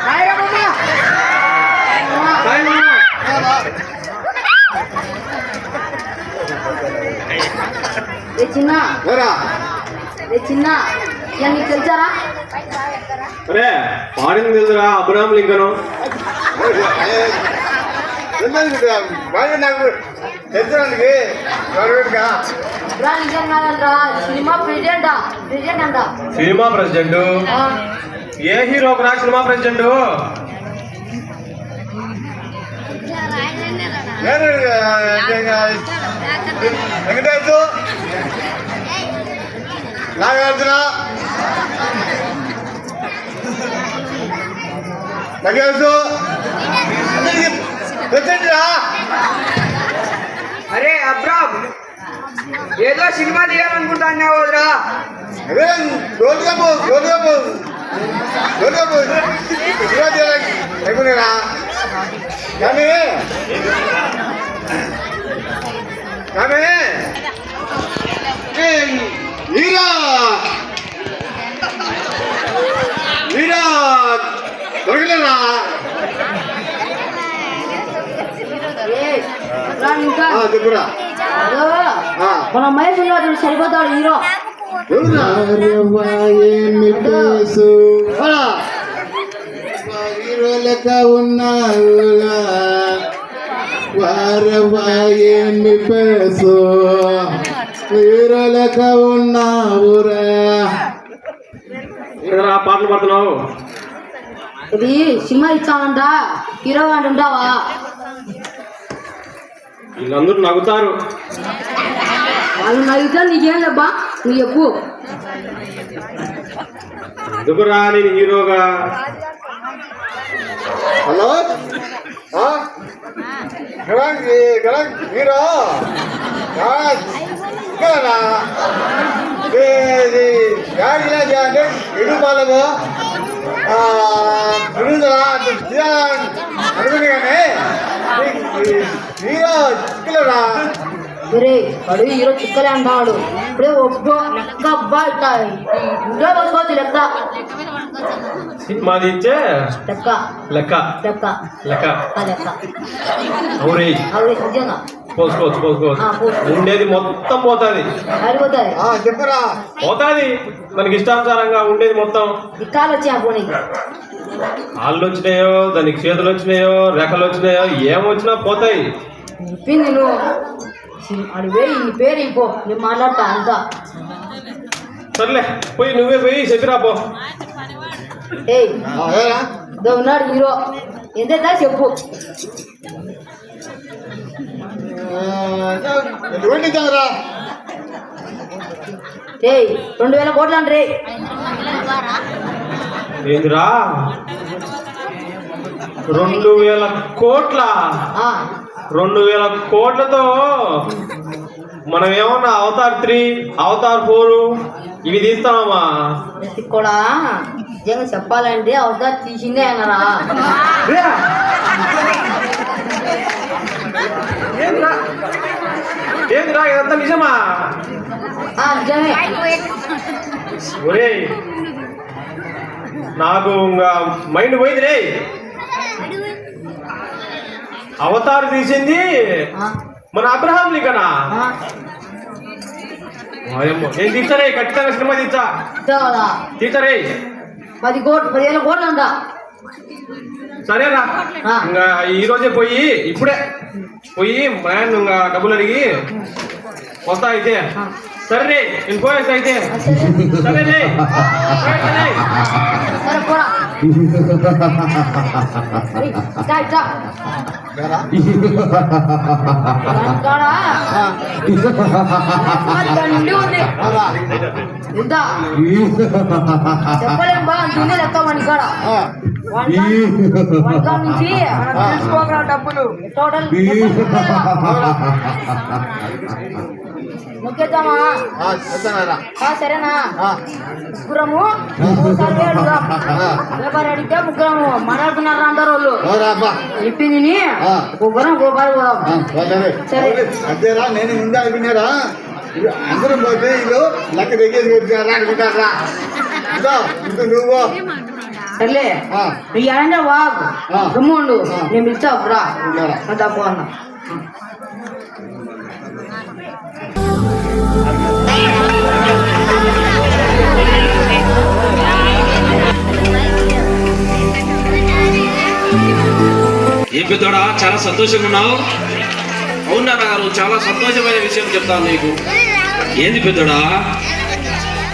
హాయ్ రా మామ. హాయ్ మామ. చిన్న ఏరా చిన్న ఇక నీకు తెలుసారా? అరే పాడింది తెలుసురా, అబ్రహాం లింకను. నాకు తెలుసడానికి లింకన్ కాదంటరా, సినిమా ప్రెసిడెంట్ అంట. Cinema president? ఏ హీరోకి రా cinema president? Venkatesh, Nagarjuna, Nagesh president రా. అరే అబ్రామ్, ఏదో సినిమా తీయాలనుకుంటానే వదరా. అదే రోడ్డు కప్పు సినిమా తీయాలి అయిపోయినా. కానీ హీరో దొరకలేదా? చెప్పురా. మన మహేష్ ఉన్నాడు, సరిపోతాడు హీరో. హీరో లెక్క ఉన్నావురా, వారవాయేమి పేసు, హీరో లెక్క ఉన్నావురా. ఏదైనా పాటలు పడుతున్నావు? ఇది సినిమా ఇచ్చామంట, హీరో అని ఉంటావా? వీళ్ళందరూ నవ్వుతారు. వాళ్ళు నవ్వుతా నీకేం లేబ్బా, నువ్వు చెప్పు. ఎందుకురా నేను హీరోగా? హలో హీరో అంటే ఇడుపాలము అనుకుని కానీ హీరో చిక్కులరా. ఒరే వాడు హీరో చిక్కలే అంటాడు. ఇప్పుడే ఒక్కో లెక్క అబ్బా ఇట్లా ఇంట్లో వసుకోవచ్చు లెక్క. సినిమా తీచ్చే లెక్క లెక్క లెక్క లెక్క లెక్క అవురే అవి నిజంగా పోసుకోవచ్చు. ఉండేది మొత్తం పోతాది. ఆడిపోతాయి. చెప్పరా. పోతాది మనకి ఇష్టానుసారంగా ఉండేది మొత్తం. ఇక్కాలు వచ్చాయి పోనీ. కాళ్ళు వచ్చినాయో, దానికి చేతులు వచ్చినాయో, రెక్కలు వచ్చినాయో, ఏమొచ్చినా పోతాయి. చెప్పింది నువ్వు అది పోయి నీ పేరు ఇపో, నేను మాట్లాడతా అంతా. సర్లే పోయి నువ్వే పోయి చెప్పిరా పో. ఏయ్ ఇదో ఉన్నాడు హీరో, ఎంతైతే చెప్పు. ఏయ్ 2,000 కోట్లు అంటే ఏందిరా 2,000 కోట్ల? 2,000 కోట్లతో మనం ఏమన్నా అవతార్ 3, అవతార్ 4 ఇవి తీస్తామమ్మా. కూడా నిజంగా చెప్పాలంటే అవతారం తీసిందే అన్నారా? ఏందిరా ఇదంతా నిజమా? నిజమే. ఒరే నాకు ఇంకా మైండ్ పోయింది రే. అవతారు తీసింది మన అబ్రహాం లింకనా? నేను తీర్చరే, ఖచ్చితంగా సినిమా తీర్చరే. 10,000 కోట్లు అంట. సరేనా, ఇంకా ఈ రోజే పోయి ఇప్పుడే పోయి మ్యాన్ ఇంకా డబ్బులు అడిగి వస్తా అయితే. సరే నేను పోయేస్తా అయితే. సరే చెప్పలేం బా అంటుంది లెక్క మన కాడ నుంచి డబ్బులు టోటల్ ముఖ్యమా? సరేనా? ముగ్గురము వ్యాపారం అడిగితే ముగ్గురము మాట్లాడుతున్నారు అందరు వాళ్ళు చెప్పింది ముగ్గురం గోపాలు సరే. అంతేరా, నేను ముందే అయిపోయినారా? అందరం పోతే వీళ్ళు లెక్క దగ్గర పెట్టారా అనుకుంటారా? నువ్వు సర్లే నీ అంటే వాగు రమ్మండు, నేను పిలిచావు రా తప్పు అన్నా. ఏ పెద్దోడా చాలా సంతోషంగా ఉన్నావు? అవును నాన్నగారు, చాలా సంతోషమైన విషయం చెప్తాను నీకు. ఏంది పెద్దోడా?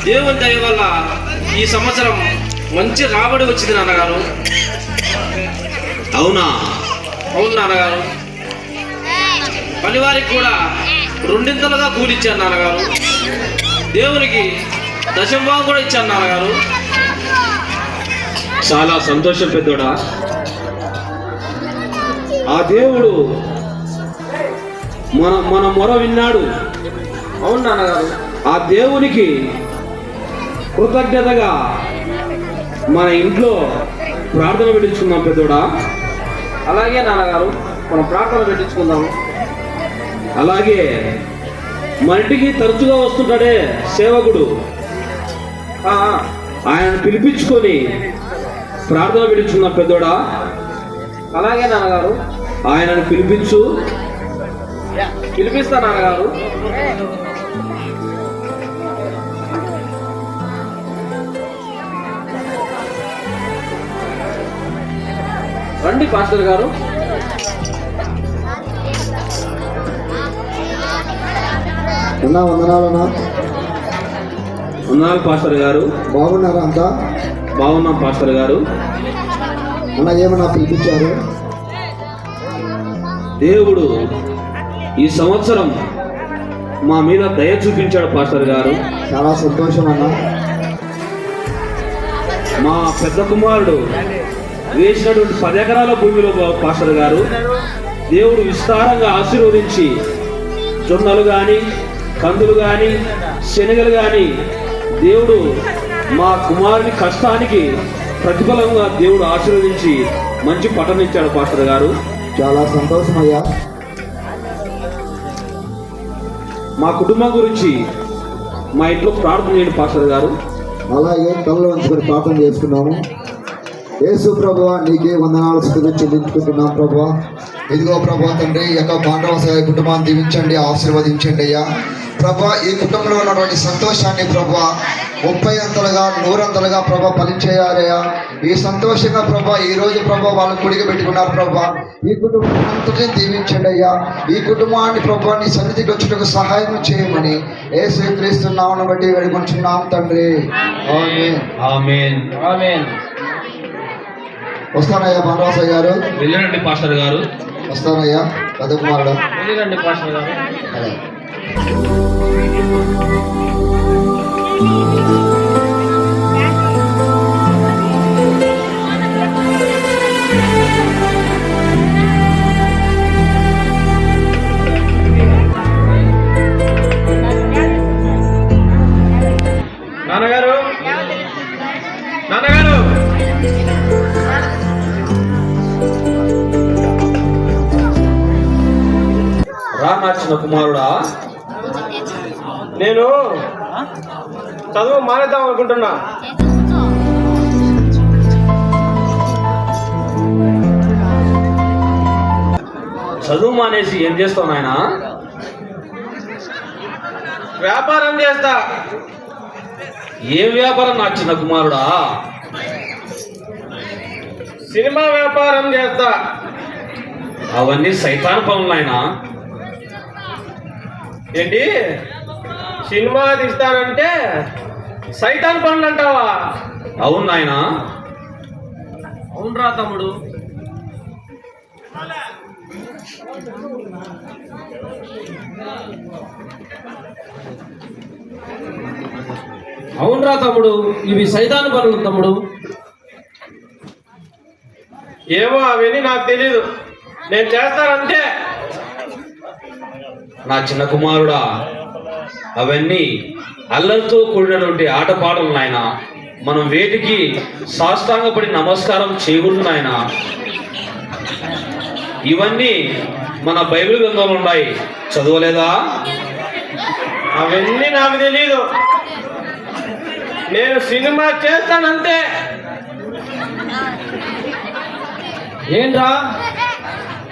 దేవుని దయ వల్ల ఈ సంవత్సరం మంచి రాబడి వచ్చింది నాన్నగారు. అవునా? అవును నాన్నగారు, పనివారికి కూడా 2 కూలిచ్చాను నాన్నగారు. దేవునికి దశంభాగం కూడా ఇచ్చాను నాన్నగారు. చాలా సంతోషం పెద్దోడా. ఆ దేవుడు మన మొర విన్నాడు. అవును నాన్నగారు, ఆ దేవునికి కృతజ్ఞతగా మన ఇంట్లో ప్రార్థన పెట్టించుకుందాం పెద్దోడా. అలాగే నాన్నగారు, మనం ప్రార్థన పెట్టించుకుందాము. అలాగే మన ఇంటికి తరచుగా వస్తుంటాడే సేవకుడు, ఆయన పిలిపించుకొని ప్రార్థన పెట్టించుకుందాం పెద్దోడా. అలాగే నాన్నగారు, ఆయనను పిలిపిస్తా నాన్నగారు. రండి పాస్టర్ గారు. వందనాలన్నా. ఉన్నారు పాస్టర్ గారు. బాగున్నారా అంతా? బాగున్నాం పాస్టర్ గారు. అన్న ఏమన్నా పిలిపించారు? దేవుడు ఈ సంవత్సరం మా మీద దయ చూపించాడు పాస్టర్ గారు. చాలా సంతోషం అన్న. మా పెద్ద కుమారుడు వేసినటువంటి 10 ఎకరాల భూమిలో పాస్టర్ గారు దేవుడు విస్తారంగా ఆశీర్వదించి జొన్నలు కానీ, కందులు కానీ, శనగలు కానీ దేవుడు మా కుమారుని కష్టానికి ప్రతిఫలంగా దేవుడు ఆశీర్వదించి మంచి పట్టణిచ్చాడు పాస్టర్ గారు. చాలా సంతోషం అయ్యా. మా కుటుంబం గురించి మా ఇంట్లో ప్రార్థన చేయండి పాస్టర్ గారు. అలాగే కళ్ళు వంచుకొని ప్రార్థన చేసుకున్నాము. యేసు ప్రభువా, నీకే వందనాలు స్తుతులు చెల్లించుకుంటున్నాం ప్రభువా. ఇదిగో ప్రభువా తండ్రి, ఈ యొక్క పాండవ కుటుంబాన్ని దీవించండి, ఆశీర్వదించండి అయ్యా. ప్రభా, ఈ కుటుంబంలో ఉన్నటువంటి సంతోషాన్ని ప్రభా 30 అంతలుగా 100 అంతలుగా ప్రభా ఫలించేయాలయ్యా. ఈ సంతోషంగా ప్రభా ఈ రోజు ప్రభా వాళ్ళు కుడిగా పెట్టుకున్నారు ప్రభా. ఈ కుటుంబం అంతటిని దీవించండి అయ్యా. ఈ కుటుంబాన్ని ప్రభా నీ సన్నిధికి వచ్చుటకు సహాయం చేయమని యేసుక్రీస్తు నామమును బట్టి వేడుకుంటున్నాం తండ్రి. ఆమేన్. ఆమేన్. ఆమేన్. వస్తానయ్యా బండవాసయ్య గారు. వెళ్ళండి పాస్టర్ గారు. వస్తానయ్యా పెద్ద కుమారుడు. వెళ్ళండి పాస్టర్ గారు. అలాగే. చిన్న కుమారుడా? నేను చదువు మానేద్దాం అనుకుంటున్నా. చదువు మానేసి ఏం చేస్తావు నాయనా? వ్యాపారం చేస్తా. ఏం వ్యాపారం నా చిన్న కుమారుడా? సినిమా వ్యాపారం చేస్తా. అవన్నీ సైతాన్ పనులు నాయనా. ఏంటి సినిమా తీస్తానంటే సైతాన్ పనులు అంటావా? అవును నాయనా. అవునరా తమ్ముడు. అవునరా తమ్ముడు, ఇవి సైతాన్ పనులు తమ్ముడు. ఏమో అవన్నీ నాకు తెలీదు, నేను చేస్తానంటే. నా చిన్న కుమారుడా, అవన్నీ అల్లరితో కూడినటువంటి ఆటపాటలు నాయన. మనం వేటికి సాష్టాంగపడి నమస్కారం చేయకూడదు నాయన. ఇవన్నీ మన బైబిల్ గ్రంథంలో ఉన్నాయి, చదవలేదా? అవన్నీ నాకు తెలీదు, నేను సినిమా చేస్తానంతే. ఏంట్రా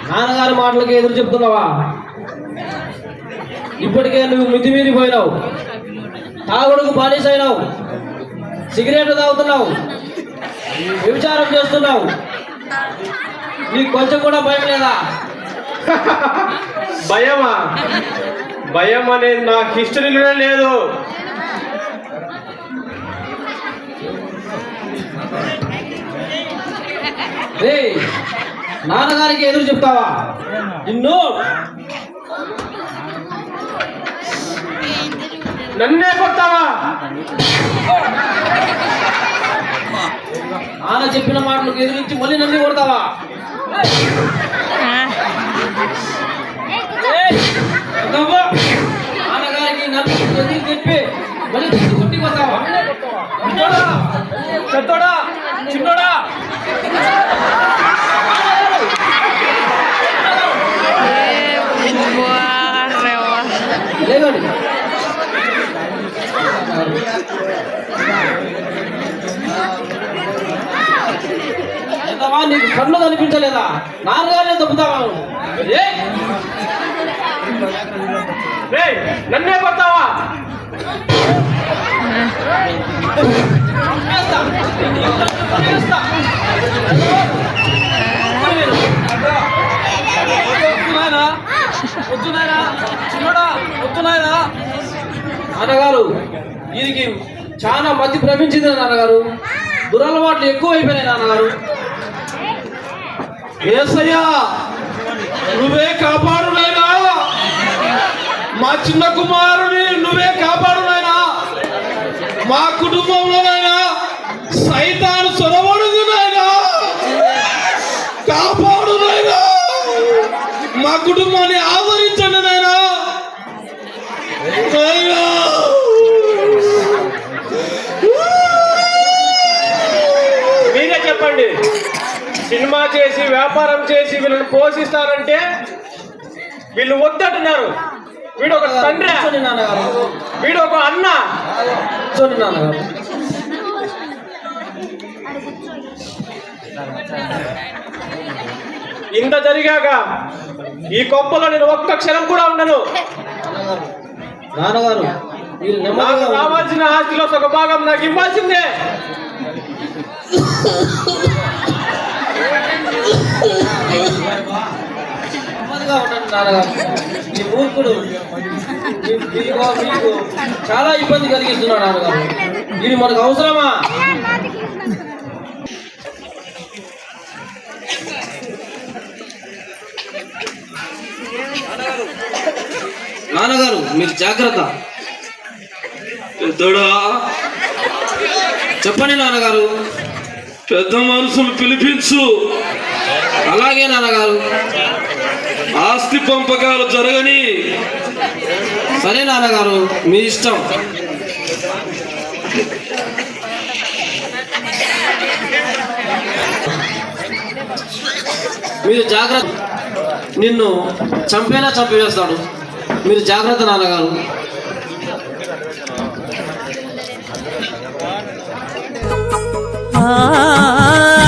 నాన్నగారి మాటలకి ఎదురు చెప్తున్నావా? ఇప్పటికే నువ్వు మితిమీరిపోయినావు, తాగుడుకు బానిసైనావు, సిగరెట్లు తాగుతున్నావు, వ్యభిచారం చేస్తున్నావు. నీకు కొంచెం కూడా భయం లేదా? భయమా? భయం అనేది నా హిస్టరీలోనే లేదు. రేయ్, నాన్నగారికి ఎదురు చెప్తావా? నిన్ను నన్నే కొడతావా? నాన్న చెప్పిన మాటలకు ఎదురించి మళ్ళీ నన్ను కొడతావా? ఏయ్, ఎక్కవ్వ? నాన్నగారికి నన్ను ఎదురు చెప్పి మళ్ళీ కొట్టి కొడతావా? చిన్నోడా, చెత్తోడా, చిన్నోడా, లేవండి. ఎంతవా నీకు కళ్ళు కనిపించలేదా? నాన్నగారిని తప్పుతావా? నన్నే కొడతావా? నాన్నగారు, వీరికి చాలా మతి భ్రమించింది నాన్నగారు. దురలవాట్లు ఎక్కువ అయిపోయినాయి నాన్నగారు. యేసయ్యా, నువ్వే కాపాడు నాయనా. మా చిన్న కుమారుని నువ్వే కాపాడు నాయనా. మా కుటుంబంలోనైనా సైతాను చొరబడుతుంది నాయనా. కాపాడు నాయనా. మా కుటుంబాన్ని ఆదరించండి నాయనా. మీరే చెప్పండి, సినిమా చేసి వ్యాపారం చేసి వీళ్ళని పోషిస్తారంటే వీళ్ళు వద్దంటున్నారు. వీడు ఒక తండ్రి, నాన్నగారు, వీడు ఒక అన్న. నాన్నగారు, ఇంత జరిగాక ఈ కొంపలో నేను ఒక్క క్షణం కూడా ఉండను. నాన్నగారు, మీరు నాకు నెమ్మదిగా రావాల్సిన ఆస్తిలో ఒక భాగం నాకు ఇవ్వాల్సిందే. నెమ్మదిగా ఉండండి నాన్నగారు. ఈ మూర్ఖుడు మీకు చాలా ఇబ్బంది కలిగిస్తున్నాడు నాన్నగారు. ఇది మనకు అవసరమా? నాన్నగారు, మీరు జాగ్రత్త. పెద్దోడా, చెప్పండి నాన్నగారు. పెద్ద మనుషులు పిలిపించు. అలాగే నాన్నగారు. ఆస్తి పంపకాలు జరగని. సరే నాన్నగారు, మీ ఇష్టం. మీరు జాగ్రత్త. నిన్ను చంపేనా చంపివేస్తాడు. మీరు జాగ్రత్త నాన్నగారు.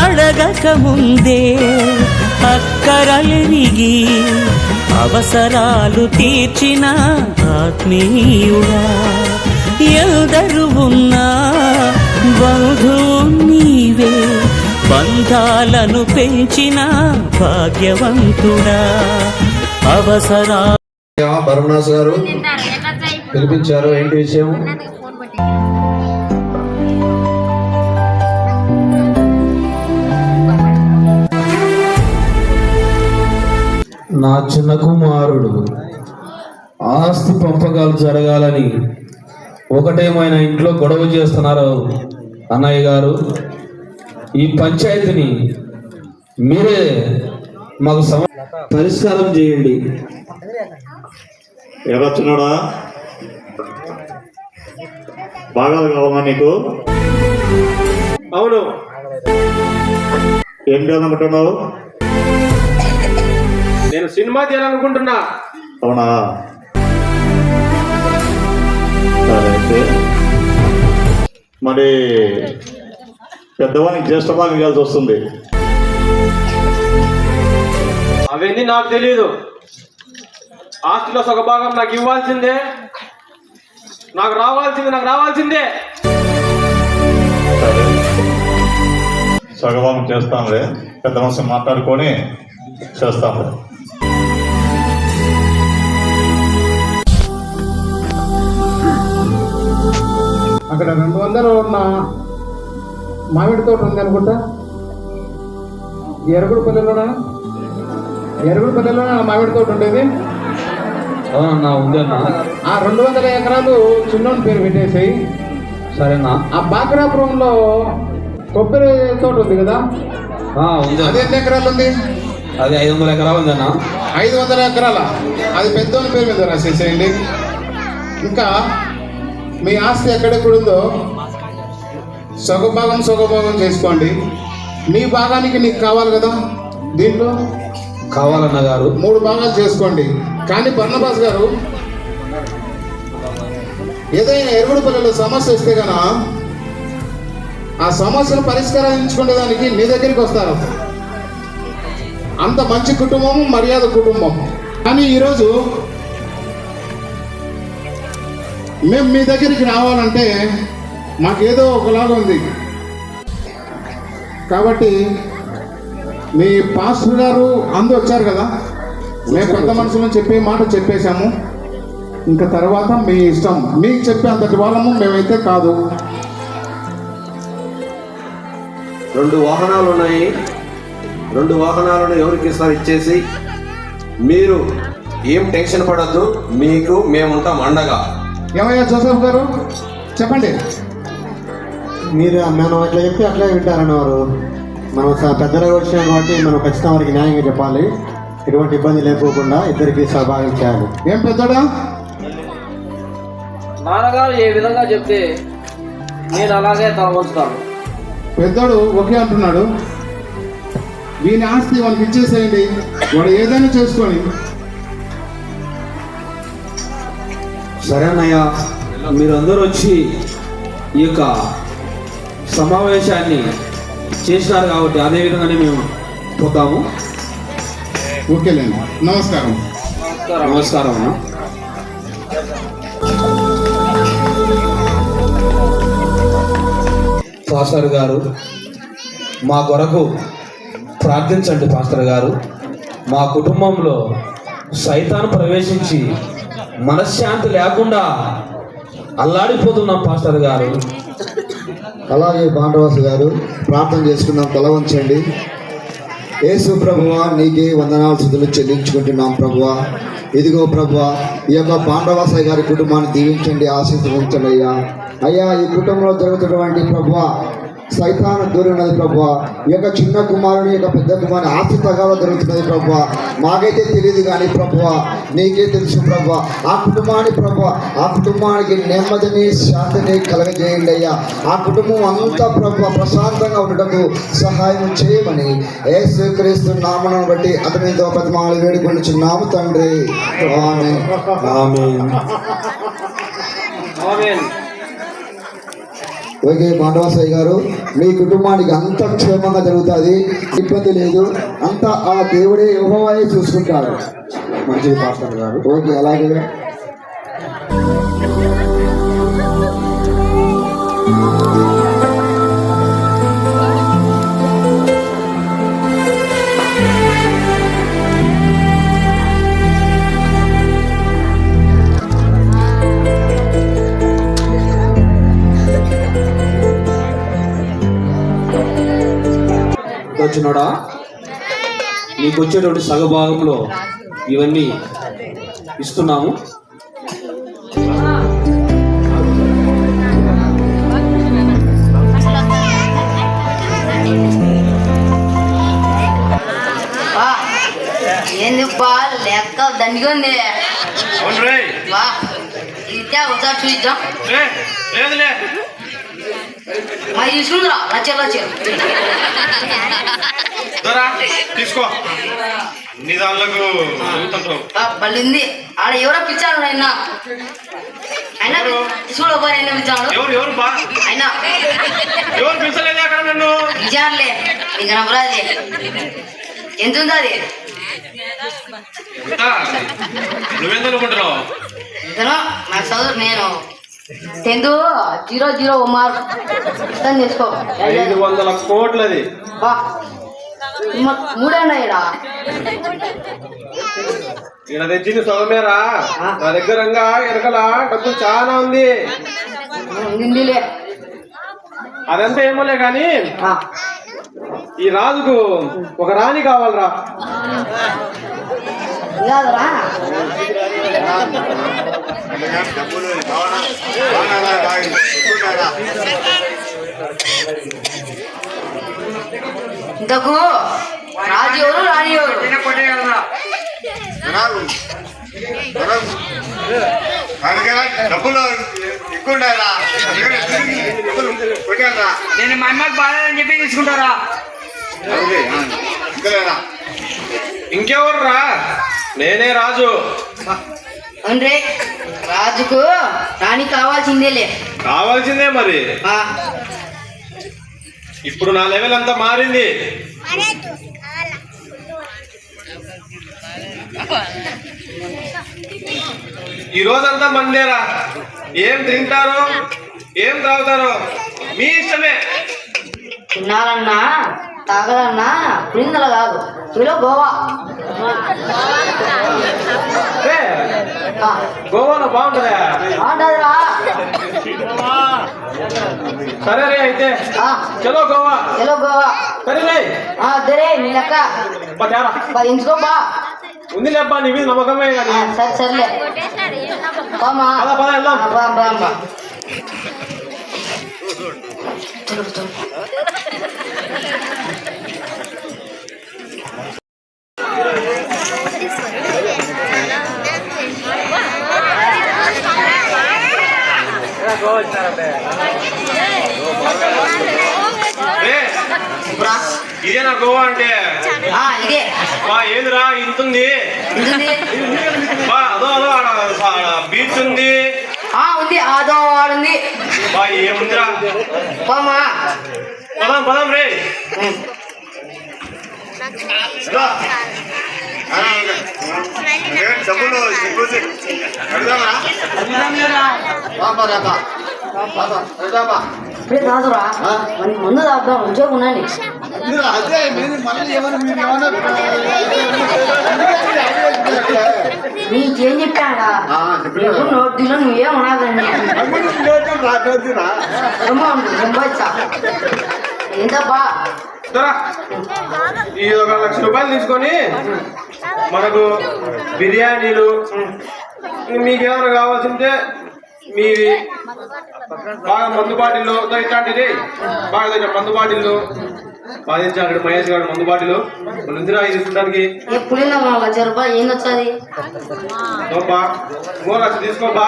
అడగక ముందే అక్కరలిరిగి అవసరాలు తీర్చిన ఆత్మీయుడా, ఎల్దరు ఉన్నా బంధువు నీవే, బంధాలను పెంచిన భాగ్యవంతుడా. అవసరా భరమనాథ్ గారు పిలిపించారు, ఏంటి విషయం? నా చిన్న కుమారుడు ఆస్తి పంపకాలు జరగాలని ఒకటేమైనా ఇంట్లో గొడవ చేస్తున్నారు అన్నయ్య గారు. ఈ పంచాయతీని మీరే మాకు పరిష్కారం చేయండి. ఎవరొచ్చినాడా? బాగా కావాలా నీకు? అవును. ఏం చేయాలనుకుంటున్నావు? నేను సినిమా తీయాలనుకుంటున్నా. అవునా? సరే అయితే మరి పెద్దవానికి జ్యేష్ఠ భాగం ఇవ్వాల్సి వస్తుంది. అవన్నీ నాకు తెలియదు. ఆస్తిలో సగభాగం నాకు ఇవ్వాల్సిందే, నాకు రావాల్సిందే. సరే సగభాగం చేస్తాంలే, పెద్ద మనిషి మాట్లాడుకొని చేస్తాంలే. అక్కడ 200 ఉన్న మామిడి తోట ఉంది అనుకుంటా. ఎరుగుడుపల్లిలోనా మామిడి తోట ఉండేది. అవునన్నా, ఉంది అన్న. ఆ 200 ఎకరాలు చిన్నోని పేరు పెట్టేసాయి. సరేనా? ఆ బాక్రాపురంలో కొబ్బరి తోట ఉంది కదా, ఉంది. అది ఎన్ని ఎకరాలు ఉంది? అది 500 ఎకరాలు ఉంది అన్న. 500 ఎకరాల అది పెద్దోని పేరు మీద రాసేసేయండి. ఇంకా మీ ఆస్తి ఎక్కడెక్కడ ఉందో సగభాగం చేసుకోండి. నీ భాగానికి నీకు కావాలి కదా, దీంట్లో కావాలన్న గారు 3 భాగాలు చేసుకోండి. కానీ బర్నబాస్ గారు, ఏదైనా ఎరుగుడుపల్లిలో సమస్య వస్తే గన ఆ సమస్యను పరిష్కరించుకునేదానికి నీ దగ్గరికి వస్తారు. అంత మంచి కుటుంబం, మర్యాద కుటుంబం. కానీ ఈరోజు మేము మీ దగ్గరికి రావాలంటే మాకేదో ఒకలాగా ఉంది. కాబట్టి మీ పాస్టర్ గారు వచ్చారు కదా, మేము పెద్ద మనుషులను చెప్పే మాట చెప్పేశాము. ఇంకా తర్వాత మీ ఇష్టం. మీకు చెప్పే అంతటి వాళ్ళము మేమైతే కాదు. 2 వాహనాలు ఉన్నాయి. 2 వాహనాలను ఎవరికి ఇస్తారు ఇచ్చేసి, మీరు ఏం టెన్షన్ పడద్దు, మీకు మేముంటాం అండగా. ఏమయ్యా జోసెఫ్ గారు చెప్పండి. మీరు మనం అట్లా చెప్తే అట్లా వింటారన్నవారు. మనం పెద్దలుగా వచ్చినాం కాబట్టి మనం ఖచ్చితంగా వారికి న్యాయంగా చెప్పాలి. ఎటువంటి ఇబ్బంది లేకోకుండా ఇద్దరికి సహభాగం చేయాలి. ఏం పెద్దడా? నాన్నగారు ఏ విధంగా చెప్తే నేను అలాగే తల వంచుతాను. పెద్దోడు ఒకే అంటున్నాడు. వీని ఆస్తి వానికి ఇచ్చేసేయండి, వాడు ఏదైనా చేసుకొని. సరే అన్నయ్య, మీరందరూ వచ్చి ఈ యొక్క సమావేశాన్ని చేసినారు కాబట్టి అదే విధంగానే మేము పోతాము. ఓకేలేండి. నమస్కారం. నమస్కారం అన్న. పాస్టర్ గారు, మా కొరకు ప్రార్థించండి. పాస్టర్ గారు, మా కుటుంబంలో సైతాను ప్రవేశించి మనశ్శాంతి లేకుండా అల్లాడిపోతున్నాం పాస్టర్ గారు. అలాగే పాండవాసు గారు ప్రార్థన చేసుకుందాం. తల వంచండి. యేసు ప్రభువా, నీకే వందనాలు స్తుతులు చెల్లించుకుంటున్నాం ప్రభువా. ఇదిగో ప్రభువా, ఈ యొక్క పాండవాసయ్య గారి కుటుంబాన్ని దీవించండి, ఆశీర్వదించండి అయ్యా. అయ్యా, ఈ కుటుంబంలో జరుగుతున్నటువంటి ప్రభువా సైతాను దూరినది ప్రభా. ఈ యొక్క చిన్న కుమారుని యొక్క పెద్ద కుమారుని ఆస్తి తగాదా జరుగుతున్నది ప్రభా. మాకైతే తెలియదు కానీ ప్రభా నీకే తెలుసు ప్రభా. ఆ కుటుంబానికి నెమ్మదిని శాంతిని కలగజేయండి అయ్యా. ఆ కుటుంబం అంతా ప్రభా ప్రశాంతంగా ఉండటకు సహాయం చేయమని యేసుక్రీస్తు నామమును బట్టి అతనితో ప్రతిమాలు వేడుకొనుచున్నాము తండ్రి. ఆమేన్. ఆమేన్. ఆమేన్. ఓకే పాండవాసాయి గారు, మీ కుటుంబానికి అంత క్షేమంగా జరుగుతుంది, ఇబ్బంది లేదు, అంతా ఆ దేవుడే యెహోవాయే చూసుకుంటాడు. మంచిది పాస్టర్ గారు. ఓకే అలాగే వచ్చినాడా నీకు వచ్చేటువంటి సగభాగంలో ఇవన్నీ ఇస్తున్నాము. ఎందుకు లెక్క దండిగా ఉంది. ఒకసారి చూద్దాం. లేదులే మరి తీసుకుందిరా లచ్చలు తీసుకో. నీ దానిలకు పల్లింది ఆడ ఎవరో పిచ్చాడు ఆయన. అయినా చూడబో ఆయన పిచ్చాడు. ఎవరు బా అయినా ఎవరు పిలిచలేదు అక్కడ నన్ను. నిజాలే ఇంకా నమ్మరాదులే. ఎంత ఉంది అది? నువ్వెంత అనుకుంటున్నావు? నాకు చదువు నేను 10-0-0 మార్క్ అర్థం చేసుకో. 500 కోట్లది. మూడేనా ఇక్కడ తెచ్చింది సొగమేరా. నా దగ్గర వెనకల డబ్బులు చాలా ఉంది. నిండిలే అదంతా ఏమోలే కానీ ఈ రాజుకు ఒక రాణి కావాలరా. కాదురా ఇంతకు రాజు ఎవరు రాణి ఎవరు? డబ్బులు ఎక్కువ నేను మా అమ్మకి బాగాలని చెప్పి తీసుకుంటారా? ఇంకెవరు రా? నేనే రాజు. అంటే రాజుకు రాణి కావాల్సిందేలే. కావాల్సిందే మరి. ఇప్పుడు నా లెవెల్ అంతా మారింది. ఈ రోజంతా మందేరా. ఏం తింటారో ఏం తాగుతారో మీ ఇష్టమే. తినాలన్నా తాగాలన్నా పులిందల కాదు, కిలో గోవా. గోవాలో బాగుంటుందా? బాగుంటుందిరా. సరే రే అయితే చలో గోవా. చలో గోవా. సరేలే. అద్దరే నీ లెక్క ఎంచుకోబా. ఉంది లేబ్బా నీ మీద నమ్మకమే కానీ. సరే సర్లే బామా. ఇదేనా గోవా అంటే? ఇదే. ఏదిరా ఇంతుంది? అదో బీచ్ ఉంది. ఉంది అదో వాడుంది. ఏముందిరా? పదం పదం రే. డబ్బులు ఇప్పుడే కాదురా, మనకి ముందు తాగుదాం. ఉద్యోగం ఉండండి. అదే మళ్ళీ ఏమన్నా నీకేం చెప్పాడా? నోటిలో నువ్వేం ఉన్నాదండి. ఏంటబ్బా ఈ 1 లక్ష రూపాయలు తీసుకొని మనకు బిర్యానీలు మీకేమైనా కావాల్సింటే మీది బాగా మందు బాటిల్లో ఇట్లాంటిది బాగా దగ్గర మందు బాటిల్లో బాధించాడు మహేష్ గారు మందు బాటిలు ఇందిరా ఇది చూడడానికి ఎప్పుడైనా 1,00,000 రూపాయలు ఏం వచ్చాది బా మోరా తీసుకోబా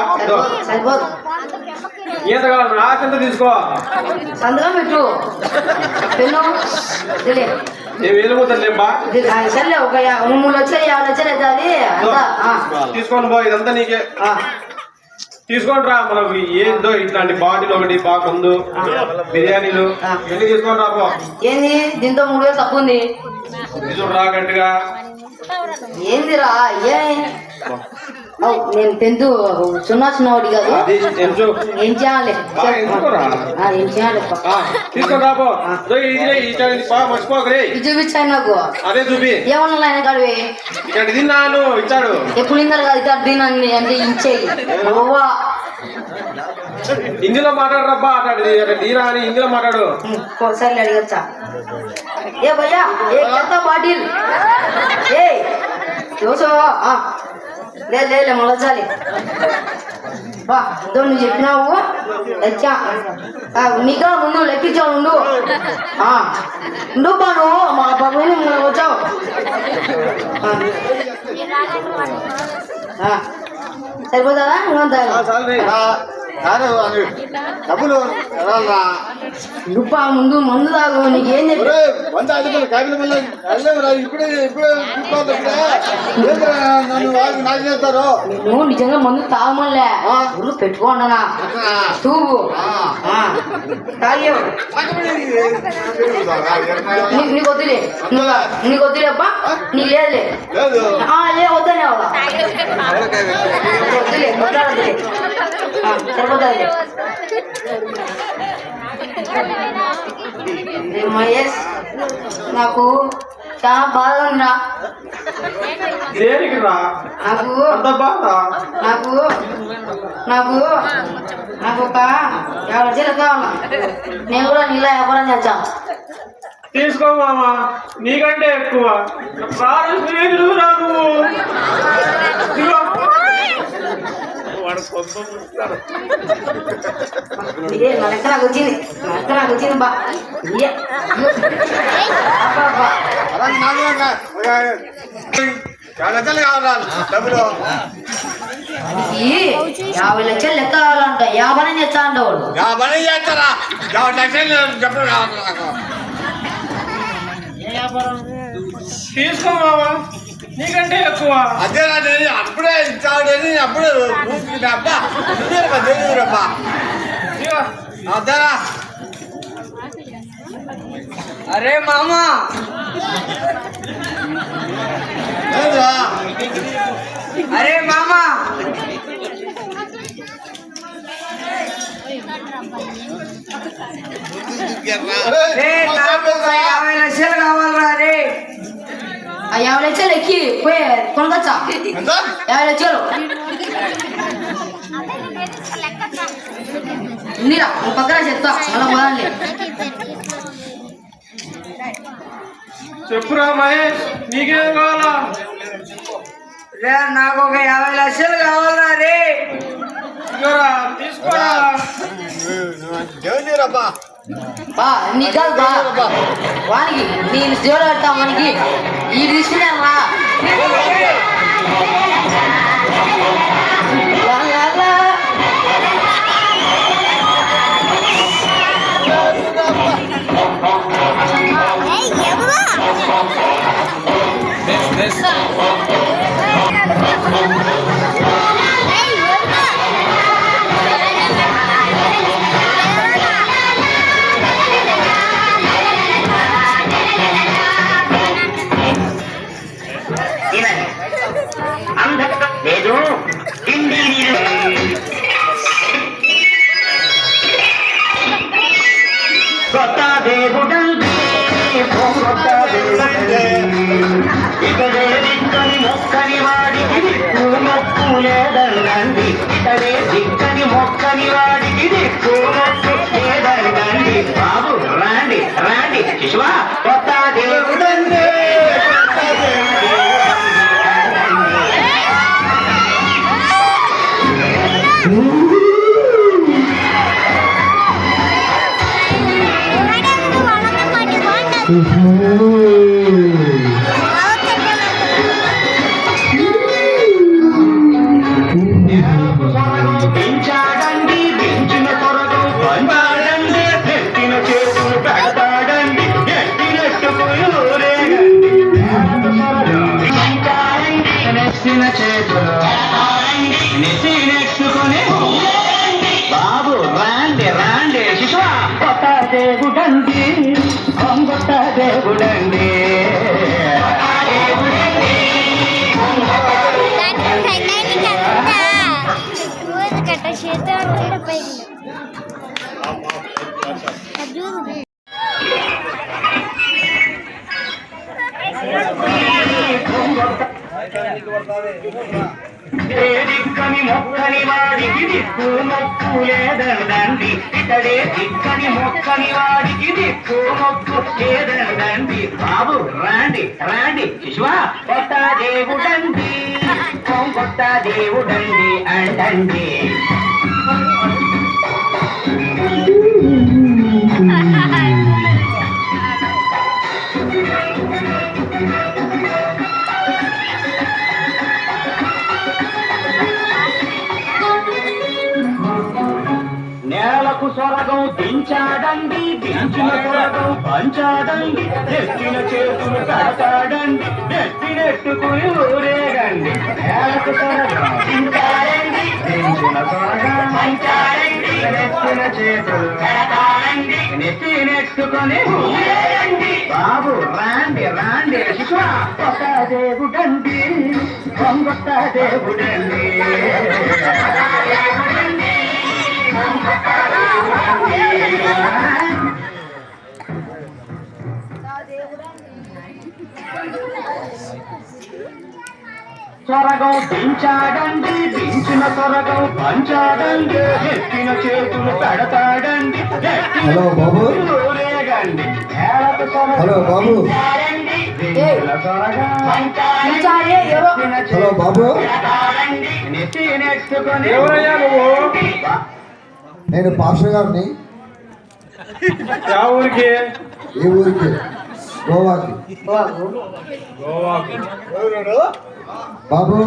సరిపోదు ఈత కావాలి నాకెంత తీసుకో సంతకం పెట్టు పెన్ను తెలియ నేను వెళ్ళిపోతానులేబ్బా సర్లే ఒక 3 లక్షలు 50 లక్షలు అవుతుంది తీసుకోండి బా ఇదంతా నీకే తీసుకోండి రా మనకు ఏందో ఇట్లాంటి బాటిల్ ఒకటి బాగా మందు బిర్యానీలు ఇవన్నీ తీసుకోండి రా పో ఏంది దీంతో 3,000 తక్కువ ఉంది తీసుకుని రా గట్టిగా ఏందిరా నేను 10th చిన్నవాడి కాదు ఏం చేయాలి ఏం చేయాలి తీసుకొని రాపో బాగా మర్చిపోకరే చూపించాను నాకు అదే చూపి ఏమన్నా ఆయన కాడివి ఇక్కడ తిన్నాను ఇచ్చాడు ఎప్పుడు ఇందా కాదు ఇక్కడ తినండి అంటే ఇచ్చేయి హిందీలో మాట్లాడరబ్బా అట్లాంటిది తీరా అని హిందీలో మాట్లాడు సరే అడిగచ్చా ఏ భయ్యా ఏ ఎంత బాటిల్ ఏ చూసో లేదు మళ్ళీ చాలి బా ఇదో నువ్వు చెప్పినావు లెక్క నీకా ఉండు లెక్కించావు ఉండు బా నువ్వు మా పక్కన వచ్చావు సరిపోతుందా డబ్బులు నువ్వు ముందు మందు తాగు నీకేం నువ్వు నిజంగా మందు తాగమలే ఊరు పెట్టుకోండనా తూగు తాగేవు నీకు వద్దులే నీకు వద్దులే అబ్బా నీకు లేదులే ఏ వద్దనే వద్దులే వద్దులే సరిపోతుంది మహేష్ నాకు చాలా బాధ ఉందా దేనికి రా నాకు అంత బాధ నాకు నాకు నాకు ఒక 50 లక్షలు కావాలా నేను కూడా నీళ్ళ వ్యాపారం చేస్తా తీసుకో మామ నీకంటే ఎక్కువ స్నేహితుడు రా నువ్వు నా లెక్క నాకు వచ్చింది బా డబ్బులు 50 లక్షలు లెక్క కావాలంట 50 చేస్తా అంటవాడు 50 చేస్తారా 50 లక్షలు డబ్బులు కావాలి నాకు తీసుకో మామ నీకంటే ఎక్కువ అదే అప్పుడే ఇచ్చాడని అప్పుడు అబ్బా తెలియదురబ్బా అదేరా అరే మామా అరే మామా నాకు 50 లక్షలు కావాలరా రే 50 లక్షలు ఎక్కి పోయి కొనకొచ్చా 50 లక్షలు నీరా పక్కన చెప్తా మళ్ళా పోదాంలే చెప్పురా మహేష్ నీకేం కావాలా రే నాకు ఒక 50 లక్షలు కావాలరా రే తీసుకోరా దేవునిరబ్బా బా నీ కాదు బా వానికి నేను దేవుడు పెడతా వానికి ఈ తీసుకున్నాను రా దిక్కని మొక్కని వాడికి దిక్కు లేదండి ఇతడే దిక్కని మొక్కని వాడికి దిక్కు లేదండి బాబు రాండి రాండి శిశువా కొత్త దేవుడండి దించాడండి దించిన కొరకం పంచాడండి నెత్తిన చేతులు పెడతాడండి నెత్తినెట్టుకుని ఊరేగండి నెత్తిన చేతులు నెత్తినెట్టుకుని బాబు రాండి రాండి శిశు కొత్త దేవుడండి కొత్త దేవుడండి దిక్కని మొక్కని వాడికి దిక్కు మొక్కు లేదండి ఇతడే దిక్కని మొక్కని వాడికి దిక్కు మొక్కు లేదండి బాబు రాండి రాండి శిశువ కొత్త దేవుడండి కొత్త దేవుడండి అంటండి నేలకు సొరగం దించాడండి దించిన సొరగం పంచాడండి నెత్తిన చేతులు కడతాడండి నెత్తినెట్టుకుని ఊరేగండి నేలకు సొరగం దించాడండి దించిన సొరగం పంచాడండి నెత్తిన చేతులు కడతాడండి నెత్తినెట్టుకుని ఊరేగండి బాబు రాండి రాండి శిశు కొత్త దేవుడండి కొత్త దేవుడండి సొరగం దించాడండి దించిన సొరగం పంచాడండి ఎత్తిన చేతులు పెడతాడండి హలో బాబు ఊరేగండి హలో బాబు హలో బాబు నెత్తినెట్టుకొని ఎవరయ్యా నువ్వు నేను పాస్టర్ గారిని. యా ఊరికి ఏ ఊరికి? గోవాకి. గోవాకి బాబు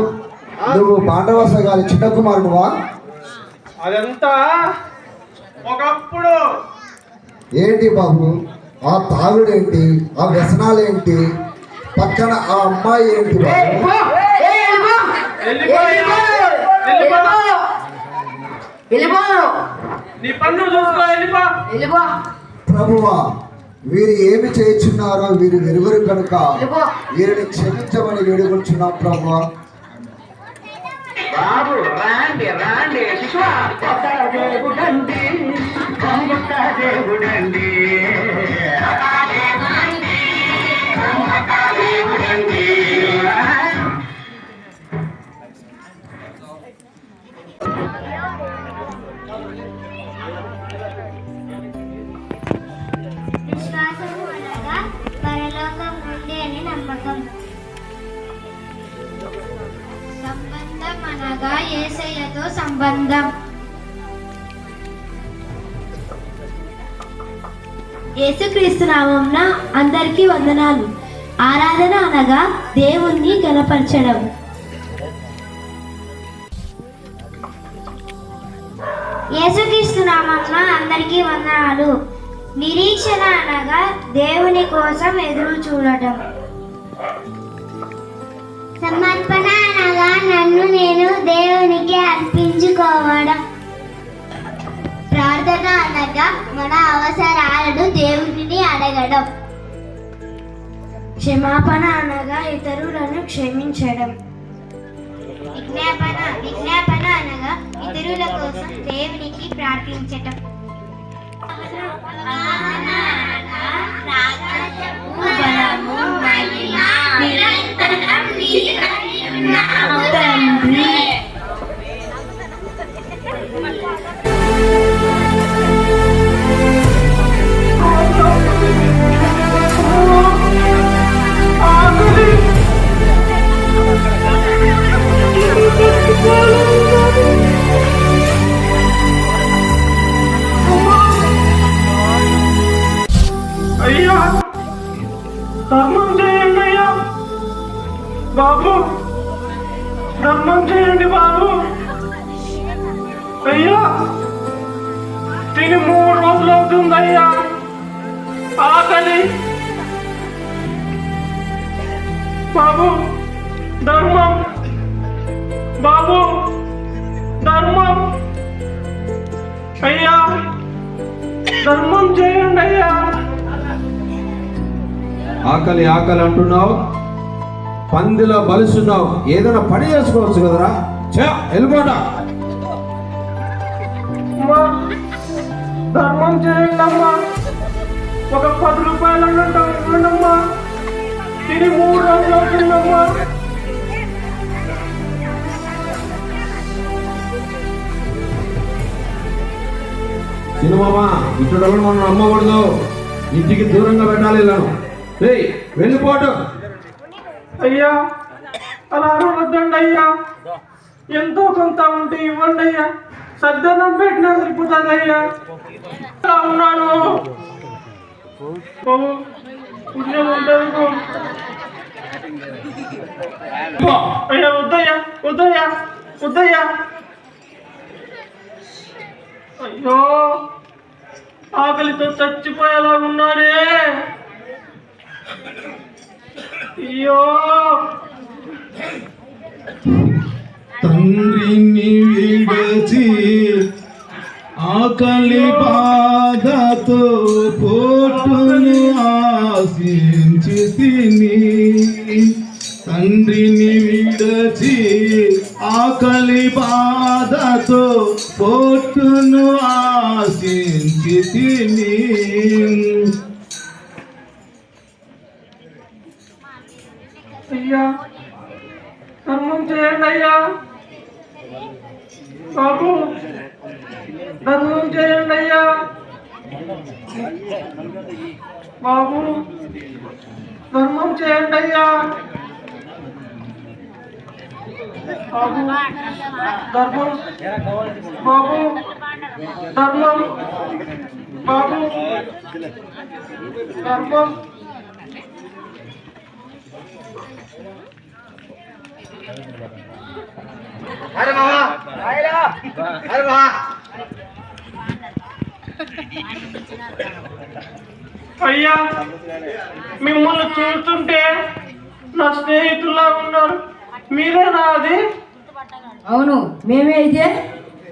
నువ్వు పాండవస గారి చిన్న కుమారుడువా? అదంతా ఒకప్పుడు ఏంటి బాబు ఆ తాగుడేంటి, ఆ వ్యసనాలేంటి, పక్కన ఆ అమ్మాయి ఏంటి బాబు? నీ పన్ను చూసుకో వెళ్ళిపో. ప్రభువా వీరు ఏమి చేయుచున్నారో వీరు వెరువరు కనుక వీరిని క్షమించమని వేడుకొంచున్నాం ప్రభువా. బాబు రాండి రాండి శిశు కొత్త దేవుడండి కొత్త దేవుడండి విశ్వాసము అనగా పరలోకం ఉంది అని నమ్మకం. సంబంధం అనగా యేసయ్యతో సంబంధం. యేసుక్రీస్తు నామమున అందరికీ వందనాలు. ఆరాధన అనగా దేవుణ్ణి గణపరచడం. యేసుక్రీస్తు నామమున అందరికీ వందనాలు. నిరీక్షణ అనగా దేవుని కోసం ఎదురు చూడటం. సమర్పణ అనగా నన్ను నేను దేవునికి అర్పించుకోవడం. ప్రార్థన అనగా మన అవసరాలను దేవుడిని అడగడం. క్షమాపణ అనగా ఇతరులను క్షమించడం. విజ్ఞాపన అనగా ఇతరుల కోసం దేవునికి ప్రార్థించటం. అయ్యా చేయండి అయ్యా బాబు, ధర్మం చేయండి బాబు. అయ్యా తిని 3 రోజులు అవుతుందయ్యా, ఆకలి. బాబు ధర్మం, బాబు ధర్మం. అయ్యా ధర్మం చేయండి అయ్యా. ఆకలి ఆకలి అంటున్నావు, పందిలో బలుస్తున్నావు, ఏదైనా పని చేసుకోవచ్చు కదరా. వెళ్ళిపోట. అమ్మా ధర్మం చేయండి అమ్మా, ఒక 10 రూపాయలు అన్నట్టు ఇవ్వండమ్మా, తిని 3 రోజులు అవుతుందమ్మా. సినిమామా ఇటు మనం నమ్మకూడదు, ఇంటికి దూరంగా పెట్టాలి. వెళ్ళిపోటు. అయ్యా అలా అరవద్దండి అయ్యా, ఎంతో కొంత ఉంటే ఇవ్వండి అయ్యా, సద్దనం పెట్టినా సరిపోతుంది అయ్యా. అలా ఉన్నాను బాబు, పుణ్యం ఉండదు అయ్యా. వద్దయ్యా వద్దయ్యా వద్దయ్యా. అయ్యో ఆకలితో చచ్చిపోయేలా ఉన్నాడే. అయ్యో తండ్రిని విడచి ఆకలి బాధతో పోటును ఆశించి తిని, తండ్రిని విడచి ఆకలి బాధతో పోటును ఆశించి తిని. అయ్యా ధర్మం చేయండి అయ్యా బాబు, ధర్మం చేయండి అయ్యా బాబు, ధర్మం చేయండి అయ్యా బాబు, ధర్మం బాబు, ధర్మం బాబు, ధర్మం. అరే మామా, అరే మామా. అయ్యా మిమ్మల్ని చూస్తుంటే నా స్నేహితుల్లా ఉన్నారు, మీరేనా అది? అవును మేమే అయితే.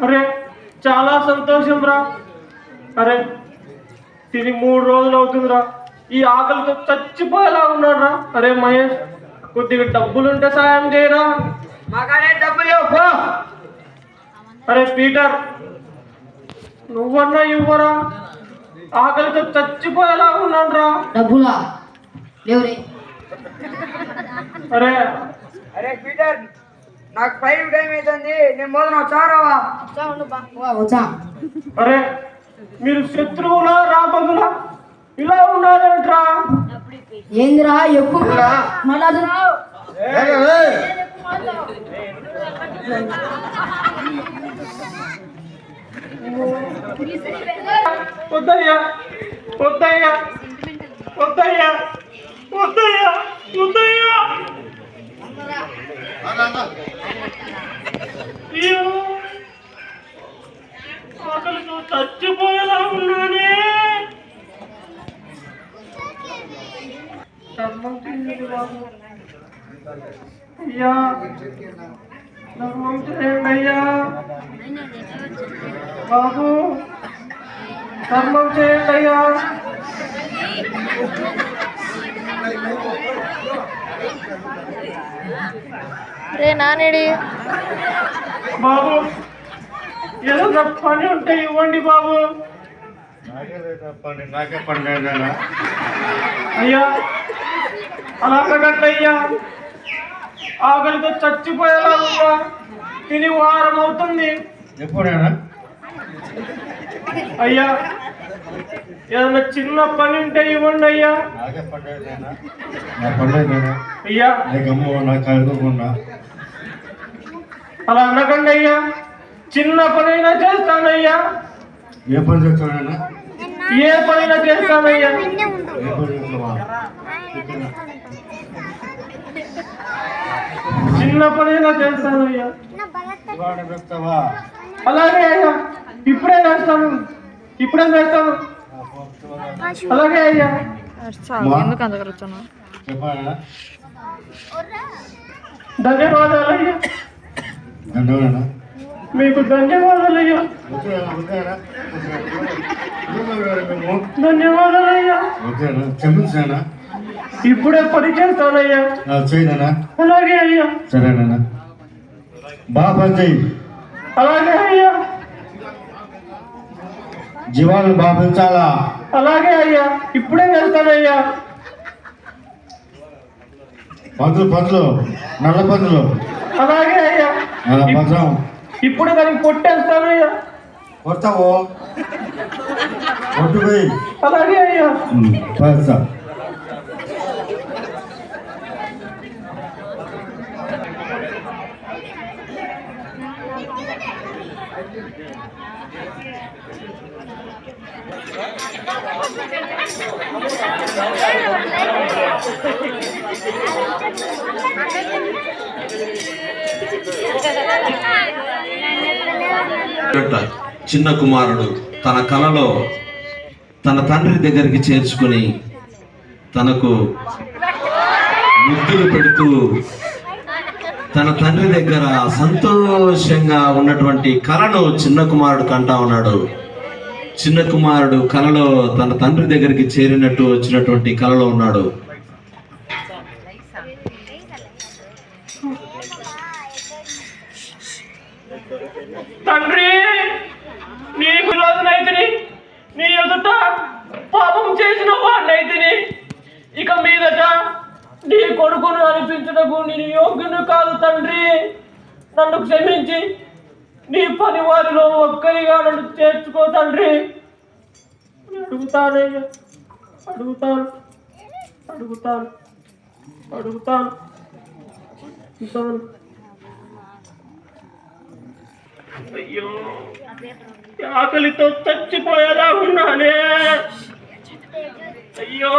అరే చాలా సంతోషం రా. అరే తిని 3 రోజులు అవుతుందిరా, ఈ ఆకలితో చచ్చిపోయేలా ఉన్నారా. అరే మహేష్, కొద్దిగా డబ్బులుంటే సాయం చేయరా. మాకాడే డబ్బులు లేవు పో. అరే పీటర్, నువ్వన్నా ఇవ్వరా, ఆకలితో చచ్చిపోయేలా ఉన్నాను రా. డబ్బులా లేవురే. అరే అరే పీటర్, నాకు 5 టైం అవుతుంది, నేను మొదలు చారావా. వచ్చా. అరే మీరు శత్రువులా రాబదులా ఇలా ఉన్నారంట్రా. ఏందిరా ఎక్కువ మాట్లాడుతున్నావు? వద్దయ్యా వద్దయ్యా వద్దయ్యా వద్దయ్యా వద్దయ్యా. అయ్యో ఆకలితో చచ్చిపోయేలా ఉన్నానే. ధర్మం చేయండి బాబు. అయ్యా ధర్మం చేయండి అయ్యా బాబు, ధర్మం చేయండి అయ్యా. రే నానేడి బాబు, ఏదైనా పని ఉంటే ఇవ్వండి బాబు. నాకే పని అయ్యా అలా అయ్యా, ఆకలితో చచ్చిపోయేలా ఉన్నా, తిని 1 వారం అవుతుంది. ఎప్పుడైనా అయ్యా ఏదైనా చిన్న పని ఉంటే ఇవ్వండి అయ్యా. నాకే పండుగ నా పండుగ అయ్యా నా కలుగుకున్నా. అలా అనకండి అయ్యా, చిన్న పనైనా చేస్తానయ్యా. ఏ పని చేస్తానైనా, ఏ పనైనా చేస్తానయ్యా. ఏ పని చేస్తావా? చిన్న పనైనా చేస్తానయ్యా. ఇవాళ చెప్తావా? అలాగే అయ్యా, ఇప్పుడే చేస్తాను. అలాగే అయ్యా. ఎందుకు అంత కలుగుతున్నా? చెప్పానా? ధన్యవాదాలయ్యా. దండోనా? మీకు ధన్యవాదాలయ్యా. ధన్యవాదాలయ్యా. క్షమించానా? ఇప్పుడే పని చేస్తానయ్యా. చేయనా? అలాగే అయ్యా. సరేనా? బాగా పని చేయి. అలాగే అయ్యా. జీవాలను బాగా పెంచాలా? అలాగే అయ్యా, ఇప్పుడే చేస్తానయ్యా. పందులు నల్ల పందులు. అలాగే అయ్యా. పంచం ఇప్పుడు దానికి కొట్టేస్తానయ్యా. కొడతావు? కొట్టు పోయి. అలాగే అయ్యా. పడతా. చిన్న కుమారుడు తన కలలో తన తండ్రి దగ్గరికి చేర్చుకుని తనకు ముద్దులు పెడుతూ తన తండ్రి దగ్గర సంతోషంగా ఉన్నటువంటి కలను చిన్న కుమారుడు కంటా ఉన్నాడు. చిన్న కుమారుడు కలలో తన తండ్రి దగ్గరికి చేరినట్టు వచ్చినటువంటి కలలో ఉన్నాడు. తండ్రి, నీకు రోజునైతిని, నీ ఎదుట పాపం చేసిన వాడినైతిని. ఇక మీదట నీ కొడుకును అనిపించటకు నేను యోగ్యుని కాదు తండ్రి. నన్ను క్షమించి నీ పని వారిలో ఒక్కరిగా నన్ను చేర్చుకో తండ్రి. అడుగుతానయ్యా, అడుగుతాను. అయ్యో, ఆకలితో చచ్చిపోయేలా ఉన్నానే. అయ్యో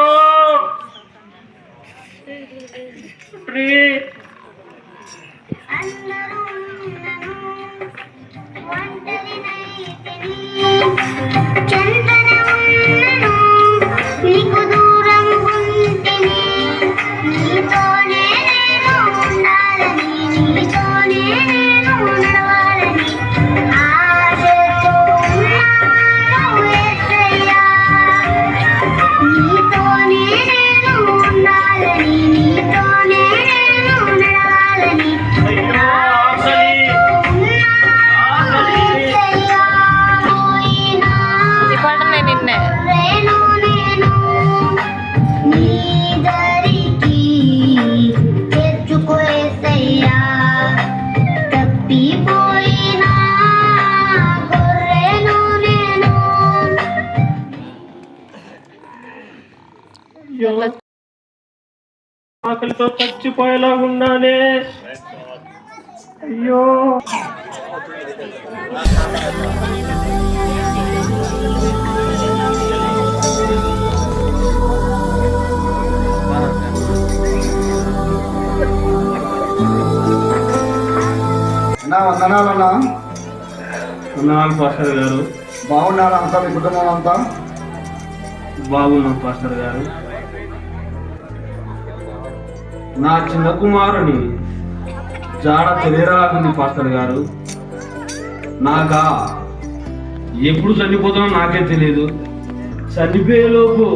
నీకు దూరం ఉంటేనే నీతోనే నేను ఉండాలని, నీతోనే నేను నడవాలని ఆశతో ఉన్నాను యేసయ్యా. నీతోనే నేను ఉండాలని, నీతోనే నేను నడవాలని ఆకలితో చచ్చిపోయేలా ఉన్నానే. అయ్యో వందనాలన్నా. పాస్టర్ గారు. బాగున్నారా అంతా? మీ కుటుంబం అంతా బాగున్నాం పాస్టర్ గారు. నా చిన్న కుమారుని జాడ తెలియరాకుంది పాస్టర్ గారు. నాకా ఎప్పుడు చనిపోతానో నాకే తెలియదు. చనిపోయేలోపు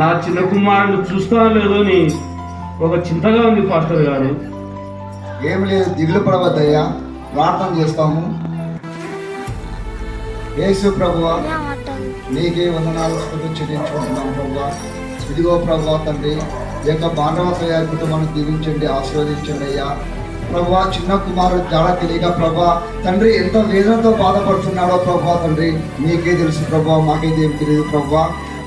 నా చిన్న కుమారుని చూస్తానో లేదో అని ఒక చింతగా ఉంది పాస్టర్ గారు. ఏమి లేదు, దిగులు పడవద్దయ్యా. ప్రార్థన చేస్తాము. యేసు ప్రభువా, నీకే వందనాలు చెల్లించుకుంటున్నాం ప్రభువా. ఇదిగో ప్రభువా తండ్రి, ఈ యొక్క బాండవసయ్య కుటుంబాన్ని దీవించండి, ఆశీర్వదించండి అయ్యా. ప్రభా, చిన్న కుమారుడు జాడ తెలియక ప్రభా తండ్రి ఎంత వేదనతో బాధపడుతున్నాడో ప్రభా తండ్రి నీకే తెలుసు ప్రభా, మాకైతే ఏం తెలియదు ప్రభా.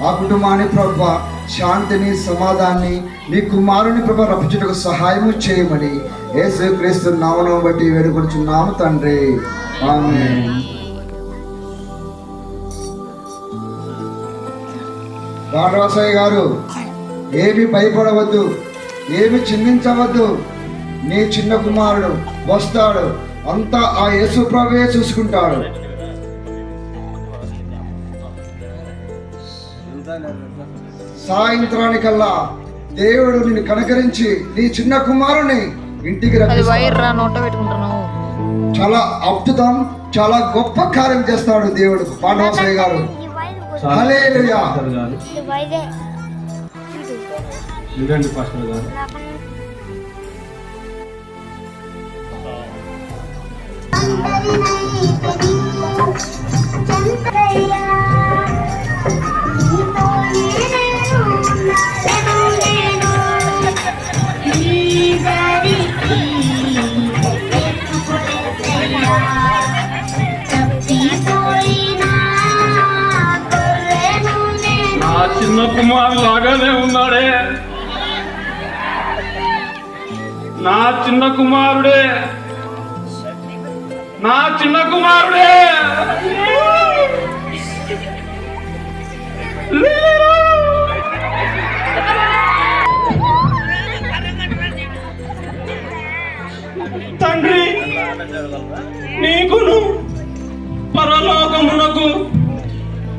ఆ కుటుంబాన్ని ప్రభా శాంతిని, సమాధానాన్ని నీ కుమారుని ప్రభా రప్పించుటకు సహాయము చేయమని యేసు క్రీస్తు నామమును బట్టి వేడుకొనుచున్నాము తండ్రి. ఆమేన్. బాండవసయ్య గారు, ఏమి భయపడవద్దు, ఏమి చింతించవద్దు. నీ చిన్న కుమారుడు వస్తాడు, అంతా ఆ యేసు ప్రభువే చూసుకుంటాడు. సాయంత్రానికల్లా దేవుడు నిన్ను కనకరించి నీ చిన్న కుమారుని ఇంటికి రప్పిస్తాడు. చాలా అద్భుతం, చాలా గొప్ప కార్యం చేస్తాడు దేవుడు. పాండవసాయి గారు హల్లెలూయా. చూడండి పాస్టర్ గారు. నా చిన్న కుమారు లాగానే ఉన్నాడే, నా చిన్న కుమారుడే, నా చిన్న కుమారుడే. తండ్రి, నీకును పరలోకమునకు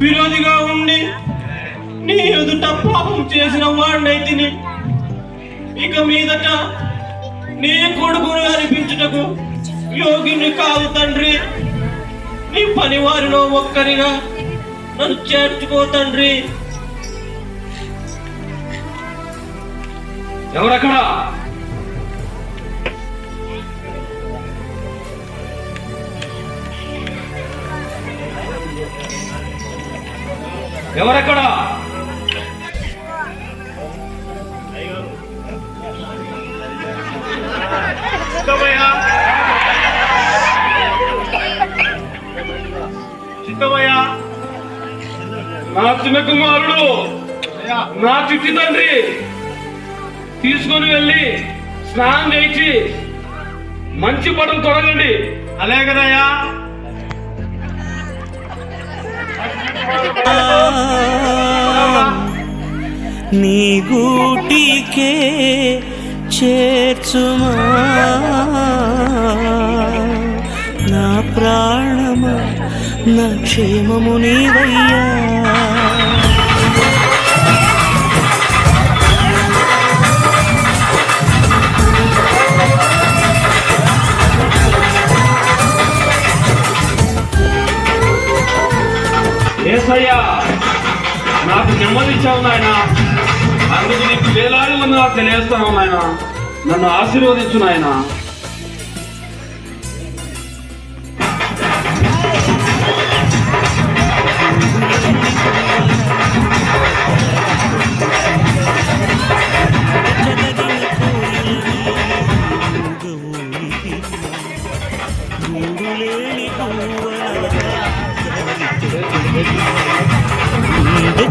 విరోధిగా ఉండి నీ ఎదుట పాపం చేసిన వాడినైతిని. ఇక మీదట నీ కొడుకును అనిపించుటకు యోగిని కాదు తండ్రి. నీ పని వారిలో ఒక్కరిగా నన్ను చేర్చుకో తండ్రి. ఎవరక్కడ? ఎవరక్కడ? చిత్తమయ్య, నా చిన్న కుమారుడు, నా చిట్టి తండ్రి తీసుకొని వెళ్ళి స్నానం చేయించి మంచి బట్టలు తొడగండి. అలాగే కదయ్యా. నీ గూటికే చేర్చుమా నా ప్రాణమా, నా క్షేమము నీవయ్యా. యేసయ్యా, నాకు నెమ్మదిచ్చావు నాయన, అందుకు నీకు వేలాది వందనాలు తెలియజేస్తాను నాయన. నన్ను ఆశీర్వదించు నాయన.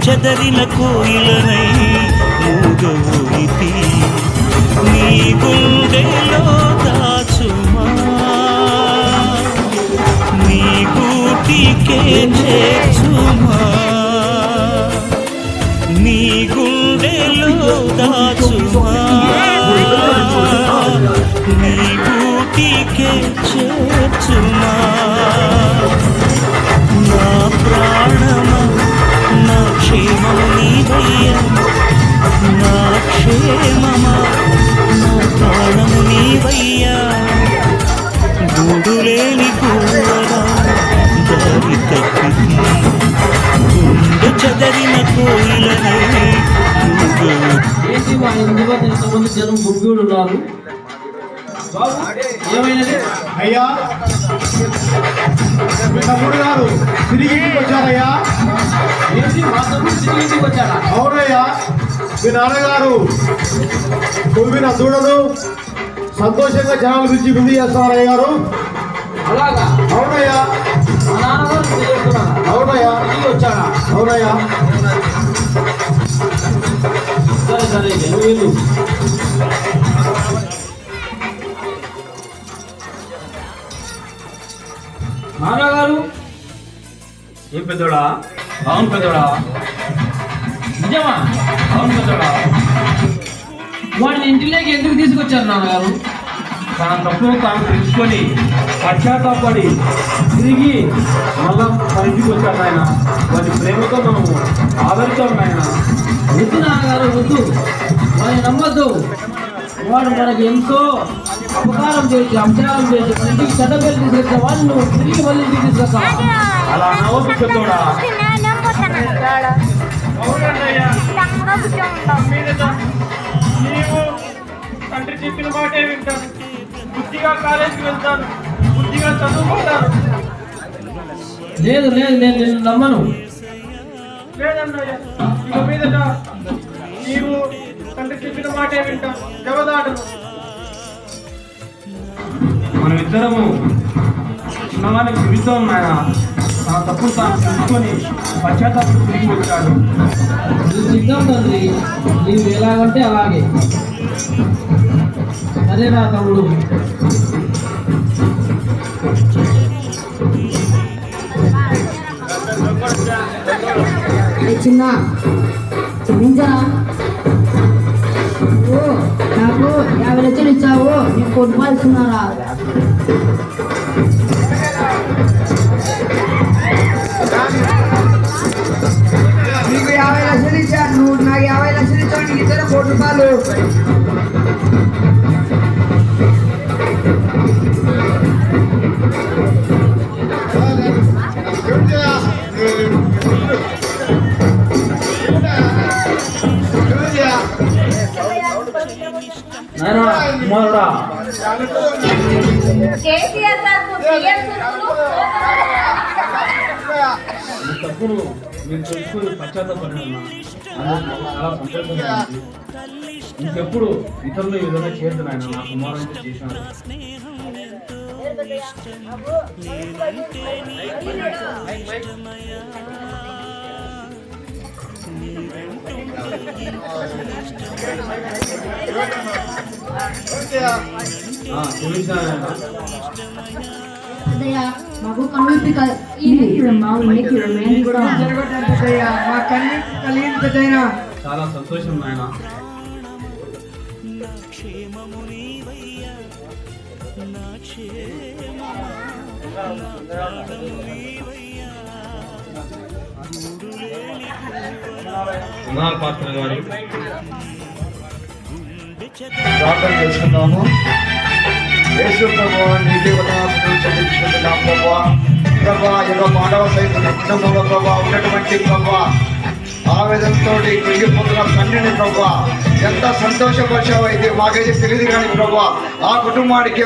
చెదరిన కోయిలనై మూగవోయితి, నీ గుండెలో దాచుమా, నీ గూటికే చేర్చుమా, నీ గుండెలో దాచుమా, నీ గూటికే చేర్చుమా. నా ప్రాణమా, నా క్షేమము నీవయ్యా, నా క్షేమమా, నా ప్రాణము నీవయ్యా. గూడులేని గూడరా దారి తప్పితి, గుండె చెదరిన కోయిలనే ఎంతమంది జనం గుంపులు ఉన్నారు. ఏమైనది అయ్యా? మీ తమ్ముడు గారు తిరిగి ఇంటికి వచ్చారయ్యా. ఏంటి మా తమ్ముడు తిరిగి ఇంటికి వచ్చాడా? అవునయ్యా, మీ నాన్నగారు కొవ్విన దూడను సంతోషంగా జనాల గురించి విందు చేస్తున్నారయ్య గారు. అలాగా? అవునయ్యా. మా నాన్నగారు చేస్తున్నారా? అవునయ్యా. తిరిగి వచ్చాడా? అవునయ్యా. సరే సరే, వెళ్ళు. నాన్నగారు. ఏం పెద్దోడా? అవును పెద్దోడా. నిజమా? అవును పెద్దోడా. వాడిని ఇంటిలోకి ఎందుకు తీసుకొచ్చారు నాన్నగారు? తన తప్పును తాను తెలుసుకొని పశ్చాత్తాపడి తిరిగి మళ్ళా మన ఇంటికి వచ్చాడు ఆయన. వారి ప్రేమతో మనము ఆదరించాం ఆయన. వద్దు నాన్నగారు వద్దు, వాడిని నమ్మద్దు. వాడు మనకి ఎంతో అపకారం చేసి అపచారం చేసి మన ఇంటికి చెడ్డ పేరు తీసుకొచ్చా వాడిని నువ్వు తిరిగి మళ్ళీ ఇంటికి తీసుకొస్తా. అలా అనవద్దు పెద్దోడా. నీవు తండ్రి చెప్పిన మాటే వింటాను, బుద్ధిగా కాలేజీకి వెళ్తాను, బుద్ధిగా చదువుకుంటాను. లేదు లేదు, నేను నిన్ను నమ్మను. లేదన్నయ్య, ఇక మీదట నీవు తండ్రి చెప్పిన మాటే వింటాను, జవదాటను. మనమిద్దరము చిన్నవానికి విరుద్ధం ఆయన. తన తప్పును తాను తెలుసుకొని పశ్చాత్తాపం తిరిగి వచ్చాడు. నువ్వు సిద్ధం తండ్రి, నీవు ఎలాగంటే అలాగే. సరేనా తమ్ముడు? చిన్న క్షమించరా, నాకు 50 లక్షలు ఇచ్చావు, నీకు 1 రూపాయలు ఇస్తున్నారా? నీకు 50 లక్షలు ఇచ్చాను, నువ్వు నాకు 50 లక్షలు ఇచ్చావు, నీకు ఇద్దరు 1 రూపాయలు. కుమారుడా, మీ తప్పును మీరు తెలుసుకుని పశ్చాత్తాపడి చాలా సంతోషంగా ఉంది. ఇంకెప్పుడు ఇతరులు ఈ విధంగా చేయొద్దు నాయన. నా కుమారుడిని చేశాను. మాకు కనువిప్పి కూడా మా కన్నీ కలిగించదైనా చాలా సంతోషం నాయన. పాత్ర గారు ప్రార్థన చేసుకుందాము. యేసు ప్రభువా, నీకే వందనాలు చెల్లించుకుంటున్నాం ప్రభువా. ప్రభువా, ఏదో మానవ సైతం కుటుంబంలో ప్రభువా ఉన్నటువంటి ప్రభువా ఆవేదనతో కృంగిపోతున్న తండ్రిని ప్రభువా ఎంత సంతోషపరిచావో అయితే మాకైతే తెలియదు కానీ ప్రభువా ఆ కుటుంబానికి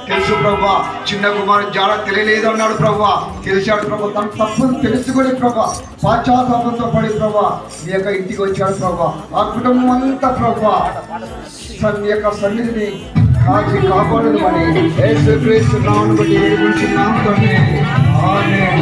తెలుసు ప్రభువా. చిన్న కుమారుడు జాడ తెలియలేదు అన్నాడు ప్రభువా, తెలిసాడు ప్రభా. తన తప్పును తెలుసుకొని ప్రభా పాశ్చాత్తాపంతో పడి ప్రభా నీ యొక్క ఇంటికి వచ్చాడు ప్రభా. ఆ కుటుంబం అంతా ప్రభా నీ యొక్క సన్నిధిని కాచి కాపాడదు అని యేసుక్రీస్తు నామమున బట్టి వేడుకుంటున్నాం తండ్రి. ఆమేన్.